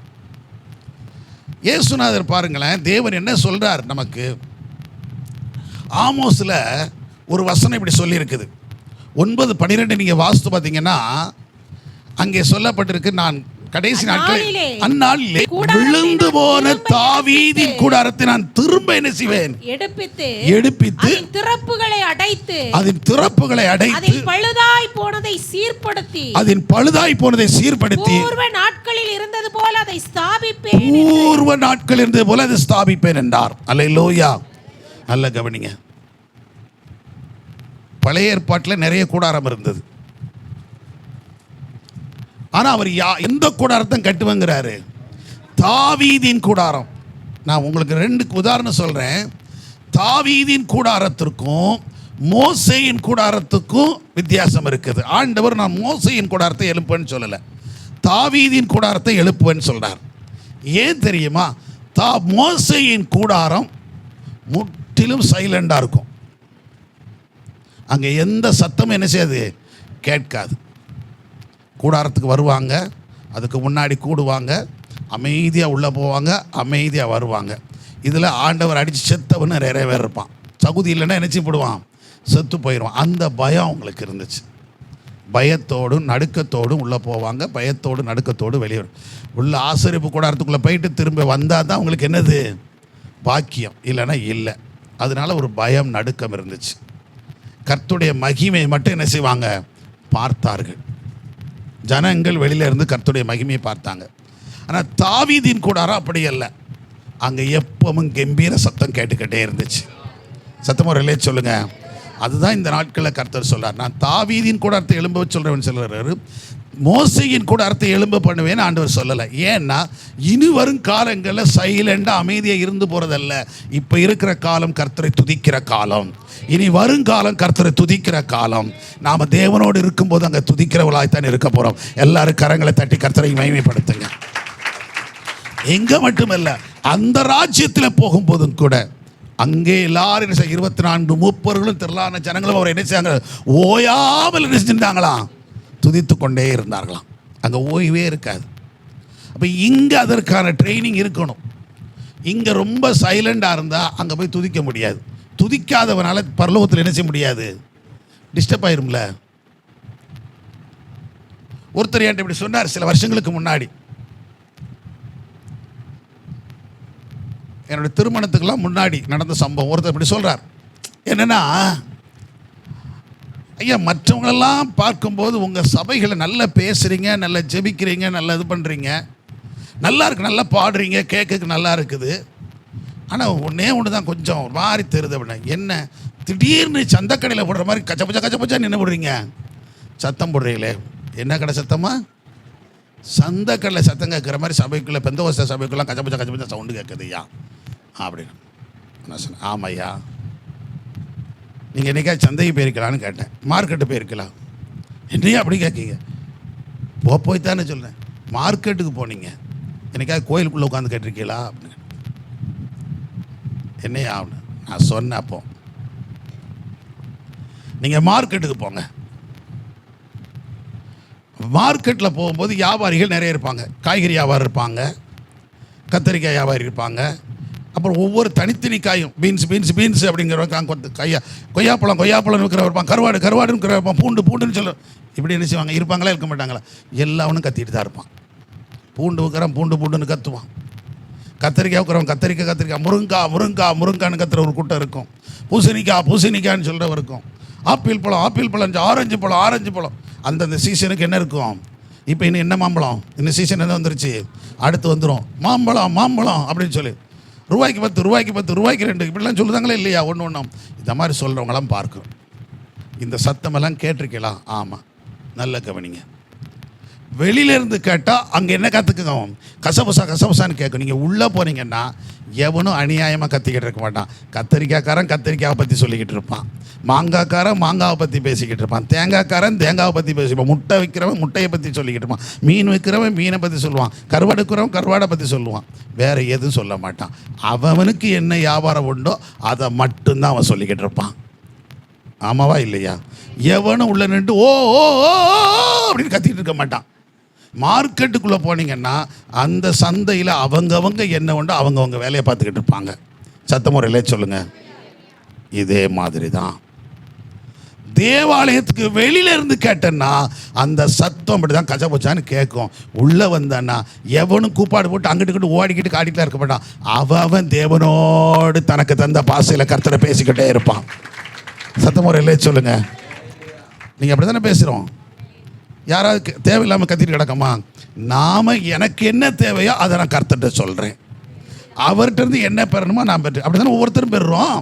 இயேசுநாதர் பாருங்களேன், தேவன் என்ன சொல்றார் நமக்கு. ஆமோஸ்ல ஒரு வசனம் இப்படி சொல்லி இருக்குது. 9:12 நீங்க வாசித்து பார்த்தீங்கன்னா அங்கே சொல்லப்பட்டிருக்கு, நான் கடைசி நாட்களிலே அந்நாளிலே விழுந்து போன தாவீதின் கூடாரத்தை நான் திரும்ப என்ன செய்வேன்? எடுப்பித்து அதன் திறப்புகளை அடைத்து அதன் பழுதாய் போனதை சீர்படுத்தி பூர்வ நாட்களில் இருந்தது போல அதை ஸ்தாபிப்பேன் என்றார். அல்லேலூயா. நல்ல கவனிங்க. பழைய ஏற்பாட்டில் நிறைய கூடாரம் இருந்தது. ஆனா அவர் எந்த கூடாரத்தை கட்டுவங்கிறாரு? தாவீதின் கூடாரம். நான் உங்களுக்கு 2 உதாரணம் சொல்றேன். தாவீதின் கூடாரத்திற்கும் மோசேயின் கூடாரத்துக்கும் வித்தியாசம் இருக்குது. ஆண்டவர் நான் மோசேயின் கூடாரத்தை எழுப்புவேன்னு சொல்லலை, தாவீதின் கூடாரத்தை எழுப்புவேன்னு சொல்றார். ஏன் தெரியுமா? மோசேயின் கூடாரம் முற்றிலும் சைலண்டா இருக்கும். அங்கே எந்த சத்தமும் என்ன செய்யாது? கேட்காது. கூடாரத்துக்கு வருவாங்க, அதுக்கு முன்னாடி கூடுவாங்க, அமைதியாக உள்ளே போவாங்க, அமைதியாக வருவாங்க. இதில் ஆண்டவர் அடித்து செத்தவன்னு நிறைய பேர் இருப்பான். தகுதி இல்லைன்னா நினச்சி போடுவான், செத்து போயிடுவான். அந்த பயம் அவங்களுக்கு இருந்துச்சு. பயத்தோடும் நடுக்கத்தோடும் உள்ளே போவாங்க, பயத்தோடு நடுக்கத்தோடு வெளியே உள்ள ஆசரிப்பு கூடாரத்துக்குள்ளே போயிட்டு திரும்ப வந்தால் தான் அவங்களுக்கு என்னது? பாக்கியம். இல்லைன்னா இல்லை. அதனால ஒரு பயம், நடுக்கம் இருந்துச்சு. கர்த்தருடைய மகிமையை மட்டும் என்ன செய்வாங்க? பார்த்தார்கள். ஜனங்கள் வெளியில இருந்து கர்த்தருடைய மகிமையை பார்த்தாங்க. ஆனால் தாவீதின் கூடாரம் அப்படி அல்ல. அங்கே எப்பவும் கம்பீர சத்தம் கேட்டுக்கிட்டே இருந்துச்சு. சத்தமுறையிலே சொல்லுங்க. அதுதான் இந்த நாட்களில் கர்த்தர் சொல்றார், நான் தாவீதின் கூடாரத்தை எழும்ப சொல்றேன்னு சொல்றாரு. மோசேயின் கூடாரத்தை எழும்ப பண்ணுவேன்னு ஆண்டவர் சொல்லலை. ஏன்னா இனி வரும் காலங்களில் சைலண்டாக அமைதியாக இருந்து போகிறதல்ல. இப்போ இருக்கிற காலம் கர்த்தரை துதிக்கிற காலம். இனி வருங்காலம் கர்த்தரை துதிக்கிற காலம். நாம் தேவனோடு இருக்கும்போது அங்கே துதிக்கிறவளாய்த்தான் இருக்க போகிறோம். எல்லாரும் கரங்களை தட்டி கர்த்தரை மகிமைப்படுத்துங்க. எங்கே மட்டுமல்ல, அந்த ராஜ்யத்தில் போகும்போதும் கூட அங்கே எல்லாரும் 24 மூப்பர்களும் திரளான ஜனங்களும் அவர் என்ன செய்யாங்க? ஓயாமல் என்ன செஞ்சிருந்தாங்களாம்? துதித்து கொண்டே இருந்தார்களாம். அங்கே ஓய்வே இருக்காது. அப்போ இங்கே அதற்கான ட்ரைனிங் இருக்கணும். இங்கே ரொம்ப சைலண்டாக இருந்தால் அங்கே போய் துதிக்க முடியாது. துதிக்காதவனால பரலோகத்தில் என்ன செய்ய முடியாது? டிஸ்டர்ப் ஆயிரும்ல. ஒருத்தர் என்கிட்ட இப்படி சொன்னார் சில வருஷங்களுக்கு முன்னாடி. என்னுடைய திருமணத்துக்கெல்லாம் முன்னாடி நடந்த சம்பவம். ஒருத்தர் இப்படி சொல்கிறார், என்னென்னா, ஐயா மற்றவங்களெல்லாம் பார்க்கும்போது உங்கள் சபைகளை நல்லா பேசுகிறீங்க, நல்லா ஜெபிக்கிறீங்க, நல்லா இது பண்ணுறீங்க, நல்லா இருக்கு, நல்லா பாடுறீங்க, கேட்குறதுக்கு நல்லா இருக்குது. ஆனால் ஒன்று தான் கொஞ்சம் ஒரு மாதிரி தெரியுது அப்படின்னா, என்ன திடீர்னு சந்தக்கடையில் போடுற மாதிரி கச்சபச்சா நின்று விடுறீங்க, சத்தம் போடுறீங்களே, என்ன கடை சத்தமா? சந்தைக்கடலை சத்தம் கேட்குற மாதிரி சபைக்குள்ளே, பெந்தகோஸ்தே சபைக்குள்ளே கச்சபச்சா சவுண்டு கேட்குதுய்யா அப்படின்னு நான் சொன்னேன். ஆமாய்யா, நீங்கள் என்னைக்கா சந்தைக்கு போயிருக்கலான்னு கேட்டேன். மார்க்கெட்டு போயிருக்கலாம். என்னையா அப்படி கேட்கீங்க? போய் தானே சொல்கிறேன். மார்க்கெட்டுக்கு போனீங்க, என்னைக்கா கோயிலுக்குள்ளே உட்காந்து கேட்டிருக்கீங்களா அப்படின்னு. என்னையா அப்படின்னு நான் சொன்னேன். அப்போ நீங்கள் மார்க்கெட்டுக்கு போங்க. மார்க்கெட்டில் போகும்போது வியாபாரிகள் நிறைய இருப்பாங்க. காய்கறி வியாபாரம் இருப்பாங்க, கத்திரிக்காய் வியாபாரி இருப்பாங்க, அப்புறம் ஒவ்வொரு தனித்தனி காயும் பீன்ஸ் அப்படிங்கிறவங்க, கொய்யாப்பழம் இருக்கிற இருப்பான், கருவாடுன்னு இருக்கிற இருப்பான், பூண்டுன்னு சொல்ல, இப்படி என்ன செய்வாங்க? இருப்பாங்களா இருக்க மாட்டாங்களா? எல்லாவனும் கத்திட்டு தான் இருப்பான். பூண்டு வைக்கிறவன் பூண்டுன்னு கத்துவான். கத்திரிக்காய் வைக்கிறவன் கத்திரிக்காய், முருங்கான்னு கத்துற ஒரு கூட்டம் இருக்கும். பூசணிக்கான்னு சொல்கிறவன் இருக்கும். ஆப்பிள் பழம், ஆரஞ்சு பழம். அந்தந்த சீசனுக்கு என்ன இருக்கும்? இப்போ இன்னும் என்ன மாம்பழம், இந்த சீசன் என்ன வந்துருச்சு, அடுத்து வந்துடும் மாம்பழம் அப்படின்னு சொல்லி ரூபாய்க்கு 10, ரூபாய்க்கு 2 இப்படிலாம் சொல்லுதாங்களே இல்லையா? ஒன்றும் இந்த மாதிரி சொல்கிறவங்களாம் பார்க்குறோம். இந்த சத்தமெல்லாம் கேட்டிருக்கலாம். ஆமாம், நல்ல கவனிங்க. வெளியிலேருந்து கேட்டால் அங்கே என்ன கற்றுக்குவோம்? கசபசான்னு கேட்கும். நீங்கள் உள்ளே போனீங்கன்னா எவனும் அநியாயமாக கத்திக்கிட்டு இருக்க மாட்டான். கத்திரிக்காய்க்காரன் கத்திரிக்காயை பற்றி சொல்லிக்கிட்டு இருப்பான், மாங்காவை பற்றி பேசிக்கிட்டு இருப்பான், தேங்காவை பற்றி பேசிப்பான், முட்டை விற்கிறவன் முட்டையை பற்றி சொல்லிக்கிட்டு இருப்பான், மீன் விற்கிறவன் மீனை பற்றி சொல்லுவான், கருவாடை பற்றி சொல்லுவான். வேறு எதுவும் சொல்ல மாட்டான். அவனுக்கு என்ன வியாபாரம் உண்டோ அதை மட்டும்தான் அவன் சொல்லிக்கிட்டு இருப்பான். ஆமாவா இல்லையா? எவனும் உள்ள நின்று ஓ அப்படின்னு கத்திக்கிட்டு இருக்க மாட்டான். மார்க்கெட்டுக்குள்ளே போனீங்கன்னா அந்த சந்தையில் அவங்கவங்க என்ன உண்டோ அவங்கவங்க வேலையை பார்த்துக்கிட்டு இருப்பாங்க. சத்தமுறையிலே சொல்லுங்கள். இதே மாதிரி தான் தேவாலயத்துக்கு வெளியில இருந்து கேட்டேன்னா அந்த சத்தம் அப்படி தான் கச்சபச்சான்னு கேட்கும். உள்ளே வந்தான்னா எவனும் கூப்பாடு போட்டு அங்கிட்டு ஓடிக்கிட்டு காட்டிகிட்டு இருக்க மாட்டான். அவன் தேவனோடு தனக்கு தந்த பாசையில் கர்த்தரை பேசிக்கிட்டே இருப்பான். சத்தமுறையிலே சொல்லுங்கள். நீங்கள் அப்படி தானே பேசுகிறோம். யாராவது தேவையில்லாமல் கத்திட்டு கிடக்கமா? நாம் எனக்கு என்ன தேவையோ அதை நான் கர்த்தர்கிட்ட சொல்கிறேன். அவர்கிட்ட இருந்து என்ன பெறணுமோ நான் பெற்று, அப்படி தானே ஒவ்வொருத்தரும் பெறுறோம்.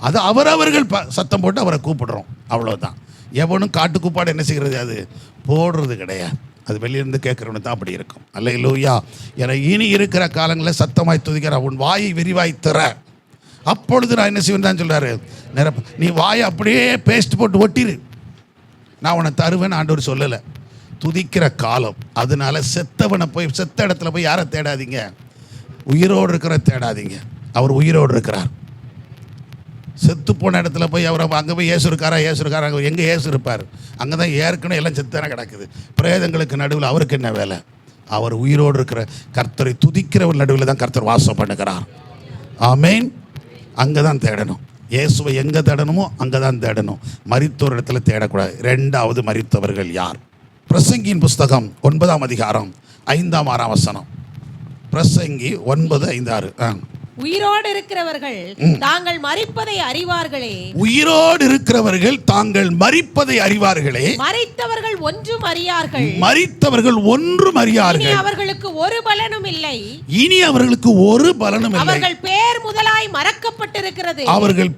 அது அவர்கள் சத்தம் போட்டு அவரை கூப்பிடுறோம், அவ்வளோதான். எவனும் காட்டு கூப்பாடு என்ன செய்கிறது? அது போடுறது கிடையாது. அது வெளியிருந்து கேட்குறவனு தான் அப்படி இருக்கும். அல்லேலூயா. என இனி இருக்கிற காலங்களில் சத்தமாய் துதிக்கிற உன் வாயை விரிவாய் திற, அப்பொழுது நான் என்ன செய்வேன் தான் சொல்கிறாரு. நீ வாயை அப்படியே பேஸ்ட் போட்டு ஒட்டிரு, நான் உன்னை தருவேன்னு ஆண்டவர் சொல்லலை. துதிக்கிற காலம். அதனால செத்த இடத்துல போய் யாரை தேடாதீங்க, உயிரோடு இருக்கிற தேடாதீங்க. அவர் உயிரோடு இருக்கிறார். செத்து போன இடத்துல போய் அவர் அங்கே போய் ஏசு இருக்காரா அங்கே எங்கே ஏசு இருப்பார்? அங்கே தான் ஏற்கனவே எல்லாம் செத்தானே கிடக்குது. பிரேதங்களுக்கு நடுவில் அவருக்கு என்ன வேலை? அவர் உயிரோடு இருக்கிற கர்த்தரை துதிக்கிறவர் நடுவில் தான் கர்த்தர் வாசம் பண்ணுகிறார். ஆமேன். அங்கே தான் தேடணும். இயேசுவை எங்கே தேடணுமோ அங்கே தான் தேடணும். மரித்தோர் இடத்துல தேடக்கூடாது. 2வது மரித்தவர்கள் யார்? பிரசங்கியின் புஸ்தகம் 9ஆம் அதிகாரம் 5ஆம் 6ஆம் வசனம். பிரசங்கி 9:5-6. உயிரோடு இருக்கிறவர்கள் தாங்கள் மரிப்பதை அறிவார்களே. உயிரோடு இருக்கிறவர்கள் தாங்கள் மரிப்பதை அறிவார்களே. மரித்தவர்கள் ஒன்றும் அறியார்கள். இனி அவர்களுக்கு ஒரு பலனும் இல்லை. அவர்கள் பேர் முதலாய் மறக்கப்பட்டிருக்கிறது. அவர்கள்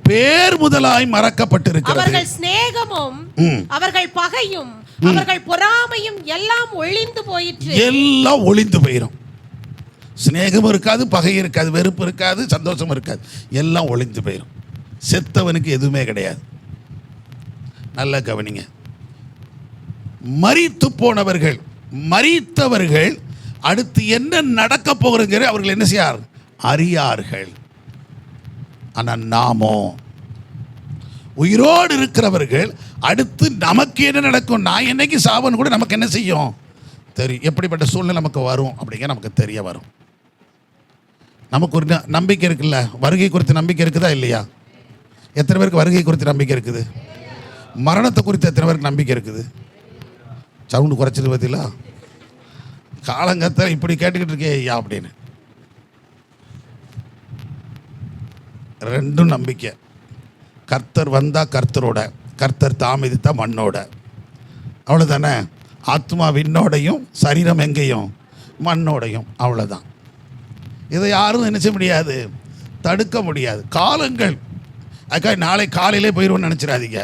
சிநேகமும் அவர்கள் பகையும் அவர்கள் பொறாமையும் எல்லாம் ஒழிந்து போயிரும். சிநேகம் இருக்காது, பகை இருக்காது, வெறுப்பு இருக்காது, சந்தோஷம் இருக்காது, எல்லாம் ஒளிந்து போயிடும். செத்தவனுக்கு எதுவுமே கிடையாது. நல்ல கவனிங்க. மரித்தவர்கள் அடுத்து என்ன நடக்க போகிறது அவர்கள் என்ன செய்யார்? அறியார்கள். ஆனால் நாமோ உயிரோடு இருக்கிறவர்கள் அடுத்து நமக்கு என்ன நடக்கும், நான் என்னைக்கு சாவன் கூட நமக்கு என்ன செய்யும் தெரியும். எப்படிப்பட்ட சூழ்நிலை நமக்கு வரும் அப்படிங்கிற நமக்கு தெரிய வரும். நமக்கு ஒரு நம்பிக்கை இருக்குல்ல, வருகை குறித்து நம்பிக்கை இருக்குதா இல்லையா? எத்தனை பேருக்கு வருகை குறித்து நம்பிக்கை இருக்குது? மரணத்தை குறித்து எத்தனை பேருக்கு நம்பிக்கை இருக்குது? சவுண்டு குறைச்சது பார்த்தீங்களா? காலங்கத்தில் இப்படி கேட்டுக்கிட்டு இருக்கே ஐயா அப்படின்னு. 2 நம்பிக்கை. கர்த்தர் வந்தால் கர்த்தரோட, கர்த்தர் தாமதித்தா மண்ணோட, அவ்வளோதானே. ஆத்மா விண்ணோடையும் சரீரம் எங்கேயும் மண்ணோடையும், அவ்வளோதான். இதை யாரும் நினைச்ச முடியாது, தடுக்க முடியாது. காலங்கள் அதுக்காக நாளை காலையிலே போயிடுவோன்னு நினச்சிடாதீங்க.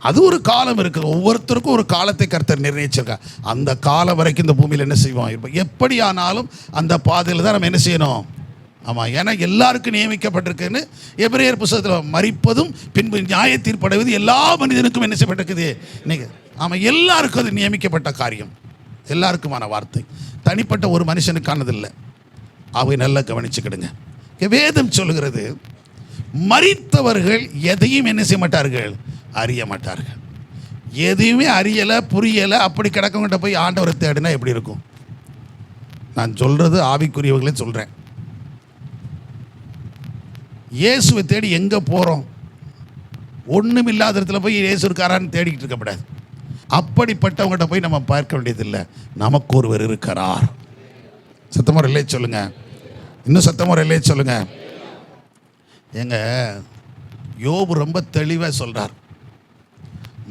அது ஒரு காலம் இருக்குது. ஒவ்வொருத்தருக்கும் ஒரு காலத்தை கர்த்தர் நிர்ணயிச்சிருக்கார். அந்த காலம் வரைக்கும் இந்த பூமியில் என்ன செய்வோம், இப்போ எப்படி ஆனாலும் அந்த பாதையில் தான் நம்ம என்ன செய்யணும். ஆமாம், ஏன்னா எல்லாருக்கும் நியமிக்கப்பட்டிருக்குன்னு எபிரேயர் புத்தகத்தில் மரிப்பதும் பின்பு நியாய தீர்ப்படைவது எல்லா மனிதனுக்கும் என்ன செய்யப்பட்டிருக்குது நீங்கள். ஆமாம், எல்லாருக்கும் அது நியமிக்கப்பட்ட காரியம், எல்லாருக்குமான வார்த்தை, தனிப்பட்ட ஒரு மனுஷனுக்கானதில்லை. அவை நல்லா கவனிச்சுக்கிடுங்க. வேதம் சொல்லுகிறது, மரித்தவர்கள் எதையும் என்ன செய்ய மாட்டார்கள், அறிய மாட்டார்கள். எதையுமே அறியலை புரியலை அப்படி கிடக்கவங்கிட்ட போய் ஆண்டவரை தேடினா எப்படி இருக்கும்? நான் சொல்கிறது ஆவிக்குரியவர்களே சொல்கிறேன். இயேசுவை தேடி எங்கே போகிறோம்? ஒன்றும் இல்லாத இடத்துல போய் இயேசு இருக்காரான்னு தேடிக்கிட்டு இருக்கக்கூடாது. அப்படிப்பட்டவங்ககிட்ட போய் நம்ம பார்க்க வேண்டியதில்லை. நமக்கு ஒருவர் இருக்கிறார். சத்தமாக இல்லையே சொல்லுங்க, இன்னும் சத்தமாக இல்லையே சொல்லுங்க. எங்க யோபு ரொம்ப தெளிவாக சொல்கிறார்.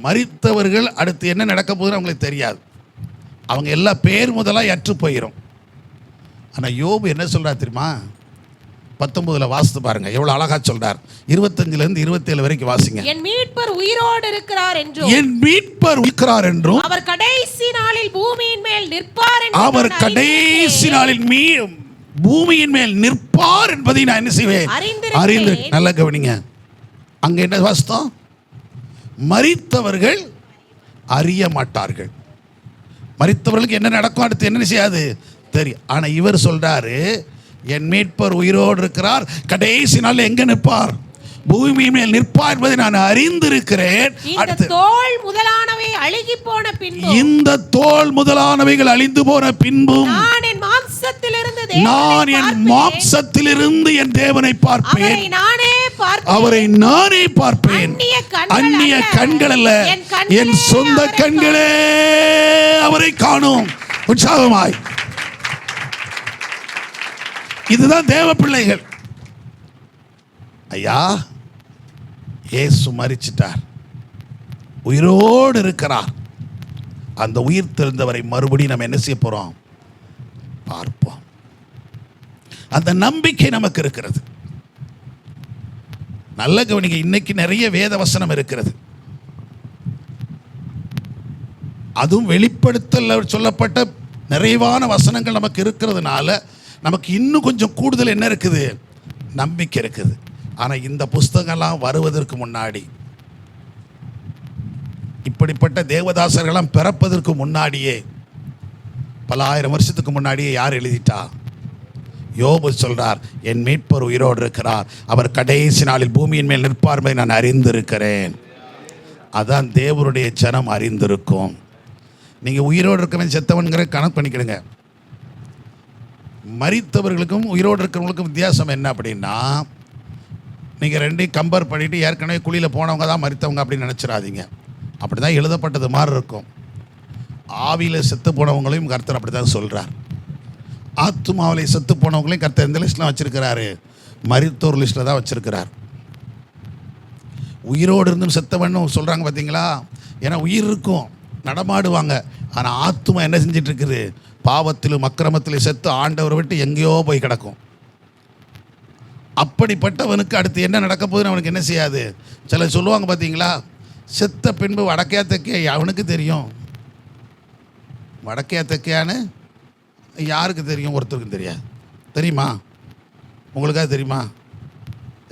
மரித்தவர்கள் அடுத்து என்ன நடக்க போகுதுன்னு அவங்களுக்கு தெரியாது. அவங்க எல்லா பேர் முதலாக அற்று போயிடும். ஆனால் யோபு என்ன சொல்கிறார் தெரியுமா? 19 வாசித்து பாருங்க, எவ்வளவு அழகா சொல்றார். 25 27 வரைக்கும் வாசிங்க. என் மீட்பர் உயிரோடு இருக்கிறார் என்றும், என் மீட்பர் இருக்கிறார் என்றும், அவர் கடைசி நாளில் பூமியின் மேல் நிற்பார் என்றும், அவர் கடைசி நாளில் பூமியின் மேல் நிற்பார் என்பதை நான் என்ன செய்வேன், அறிந்து. நல்ல கவனிங்க, அங்க என்ன வாசித்தோம்? மரித்தவர்கள் அறிய மாட்டார்கள். மரித்தவர்களுக்கு என்ன நடக்கும் அடுத்து என்ன செய்யாது தெரியும். ஆனா இவர் சொல்றாரு, என் மீட்பர் உயிரோடு இருக்கிறார், கடைசி நாள் எங்க நிற்பார், பூமி மேல் நிற்பார் என்பதை நான் அறிந்திருக்கிறேன். இந்த தோல் முதலானவை அழுகி போன பின்பு, இந்த தோல் முதலானவைகள் அழிந்து போன பின்பும் நான் என் மாம்சத்திலிருந்து என் தேவனை பார்ப்பேன், அவரை நானே பார்ப்பேன். அந்நிய கண்கள் அல்ல, என் சொந்த கண்களே அவரை காணும் உற்சாகமாய். இதுதான் தேவ பிள்ளைகள். ஐயா, இயேசு மரிச்சிட்டார், உயிரோடு இருக்கிறார். அந்த உயிர் தெரிந்தவரை மறுபடியும் நம்ம என்ன செய்ய போறோம், பார்ப்போம். அந்த நம்பிக்கை நமக்கு இருக்கிறது. நல்ல கவனிங்க, இன்னைக்கு நிறைய வேத வசனம் இருக்கிறது. அதுவும் வெளிப்படுத்தல் சொல்லப்பட்ட நிறைவான வசனங்கள் நமக்கு இருக்கிறதுனால நமக்கு இன்னும் கொஞ்சம் கூடுதல் என்ன இருக்குது, நம்பிக்கை இருக்குது. ஆனால் இந்த புஸ்தகம்லாம் வருவதற்கு முன்னாடி, இப்படிப்பட்ட தேவதாசர்களெல்லாம் பிறப்பதற்கு முன்னாடியே, பல ஆயிரம் வருஷத்துக்கு முன்னாடியே யார் எழுதிட்டா? யோபு சொல்றார், என் மீட்பர் உயிரோடு இருக்கிறார், அவர் கடைசி நாளில் பூமியின் மேல் நிற்பார் என்பதை நான் அறிந்திருக்கிறேன். அதான் தேவனுடைய ஜனம் அறிந்திருக்கும். நீங்கள் உயிரோடு இருக்கவன் செத்தவன்கிற கணக்கு பண்ணிக்கிடுங்க. மரித்தவர்களுக்கும் உயிரோடு இருக்கிறவங்களுக்கும் வித்தியாசம் என்ன அப்படின்னா, நீங்கள் ரெண்டையும் கம்பேர் பண்ணிவிட்டு ஏற்கனவே குழியில் போனவங்க தான் மரித்தவங்க அப்படின்னு நினச்சிடாதீங்க. அப்படி தான் எழுதப்பட்டது மாதிரி இருக்கும். ஆவியில் செத்து போனவங்களையும் கர்த்தர் அப்படி தான் சொல்கிறார். ஆத்துமாவில் செத்து போனவங்களையும் கர்த்தர் எந்த லிஸ்ட்டில் வச்சுருக்கிறாரு, மரித்தோர் லிஸ்ட்டில் தான் வச்சுருக்கிறார். உயிரோடு இருந்தும் செத்தவன்னு சொல்கிறாங்க பார்த்தீங்களா? ஏன்னா உயிர் இருக்கும், நடமாடுவாங்க. ஆனால் ஆத்துமா என்ன செஞ்சிட்டு இருக்குது, பாவத்திலும் அக்கிரமத்திலும் செத்து ஆண்டவரை விட்டு எங்கேயோ போய் கிடக்கும். அப்படிப்பட்டவனுக்கு அடுத்து என்ன நடக்க போகுதுன்னு அவனுக்கு என்ன செய்யாது. சிலர் சொல்லுவாங்க பார்த்தீங்களா, செத்த பின்பு வடக்கையா தெற்கே அவனுக்கு தெரியும். வடக்கையா தெற்கையான்னு யாருக்கு தெரியும்? ஒருத்தருக்கும் தெரியாது. தெரியுமா? உங்களுக்காக தெரியுமா?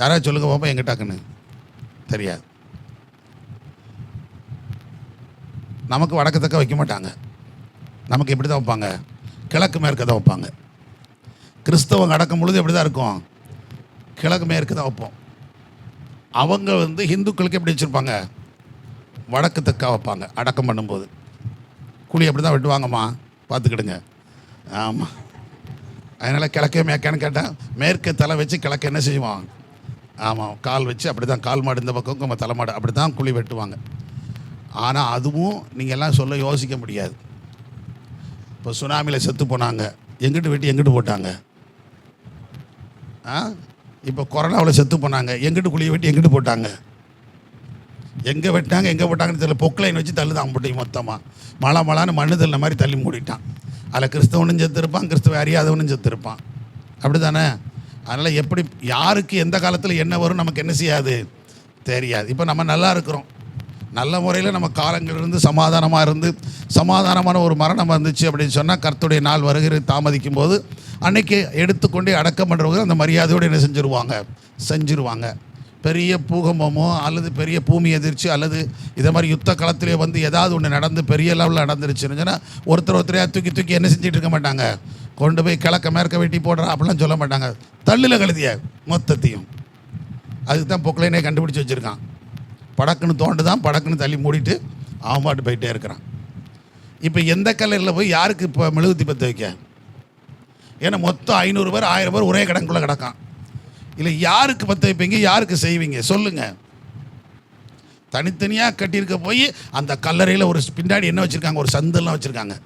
யாராவது சொல்லுங்க பாப்பா, எங்கிட்டாக்குன்னு தெரியாது. நமக்கு வடக்கு தக்க வைக்க மாட்டாங்க. நமக்கு எப்படி தான் வைப்பாங்க, கிழக்கு மேற்கு தான் வைப்பாங்க. கிறிஸ்தவங்க அடக்கும் பொழுது எப்படி தான் இருக்கும், கிழக்கு மேற்கு தான் வைப்போம். அவங்க ஹிந்துக்களுக்கு எப்படி வச்சுருப்பாங்க, வடக்கு தெற்கா வைப்பாங்க. அடக்கம் பண்ணும்போது குழி அப்படி தான் வெட்டுவாங்கம்மா, பார்த்துக்கிடுங்க. ஆமாம், அதனால் கிழக்கே மேற்கான்னு கேட்டால் மேற்கே தலை வச்சு கிழக்கு என்ன செய்வாங்க, ஆமாம் கால் வச்சு அப்படி தான், கால் மாடு இந்த பக்கம் நம்ம தலைமாடு அப்படி தான் குழி வெட்டுவாங்க. ஆனால் அதுவும் நீங்கள் எல்லாம் சொல்ல யோசிக்க முடியாது. இப்போ சுனாமியில் செத்து போனாங்க, எங்கிட்டு வெட்டி எங்கிட்டு போட்டாங்க. இப்போ கொரோனாவில் செத்து போனாங்க, எங்கிட்டு குழியை வெட்டி எங்கிட்டு போட்டாங்க. எங்கே வெட்டாங்க எங்கே போட்டாங்கன்னு தெரியல. பொக்லைன் வச்சு தள்ளு தான் போட்டி மொத்தமாக மழான்னு மண்ணு தள்ள மாதிரி தள்ளி மூடிட்டான். அதில் கிறிஸ்தவனும் செத்துருப்பான், கிறிஸ்தவ அறியாதவனும் செத்துருப்பான். அப்படி தானே? அதனால் எப்படி யாருக்கு எந்த காலத்தில் என்ன வரும் நமக்கு என்ன செய்யாது தெரியாது. இப்போ நம்ம நல்லா இருக்கிறோம், நல்ல முறையில் நம்ம காலங்கள் இருந்து சமாதானமாக இருந்து சமாதானமான ஒரு மரணம் வந்துச்சு அப்படின்னு சொன்னால் கர்த்தருடைய நாள் வருகிறது தாமதிக்கும் போது அன்னைக்கு எடுத்துக்கொண்டே அடக்கம் பண்ணுறவங்க அந்த மரியாதையோடு என்ன செஞ்சுருவாங்க. பெரிய பூகம்பமோ அல்லது பெரிய பூமி எதிர்ச்சி அல்லது இதை மாதிரி யுத்த களத்திலே வந்து ஏதாவது ஒன்று நடந்து பெரிய லெவலில் நடந்துருச்சுன்னு சொன்னால் ஒருத்தரையாக தூக்கி என்ன செஞ்சுட்டு இருக்க மாட்டாங்க, கொண்டு போய் கிழக்க மேற்க வெட்டி போடுறா அப்படிலாம் சொல்ல மாட்டாங்க. தள்ளில் கழுதிய மொத்தத்தையும். அதுக்கு தான் பொக்லைனே கண்டுபிடிச்சி வச்சுருக்கான். படக்குன்னு தோண்டுதான், படக்குன்னு தள்ளி மூடிட்டு அவன் பாட்டு போயிட்டே இருக்கிறான். இப்போ எந்த கல்லறையில் போய் யாருக்கு இப்போ மெழுகுத்தி பற்ற வைக்க? ஏன்னா மொத்தம் 500 பேர் 1000 பேர் ஒரே கடனுக்குள்ளே கிடக்கான். இல்லை யாருக்கு பற்ற வைப்பீங்க, யாருக்கு செய்வீங்க சொல்லுங்கள். தனித்தனியாக கட்டியிருக்க போய் அந்த கல்லறையில் ஒரு பின்னாடி என்ன வச்சுருக்காங்க, ஒரு சந்தெல்லாம் வச்சுருக்காங்க.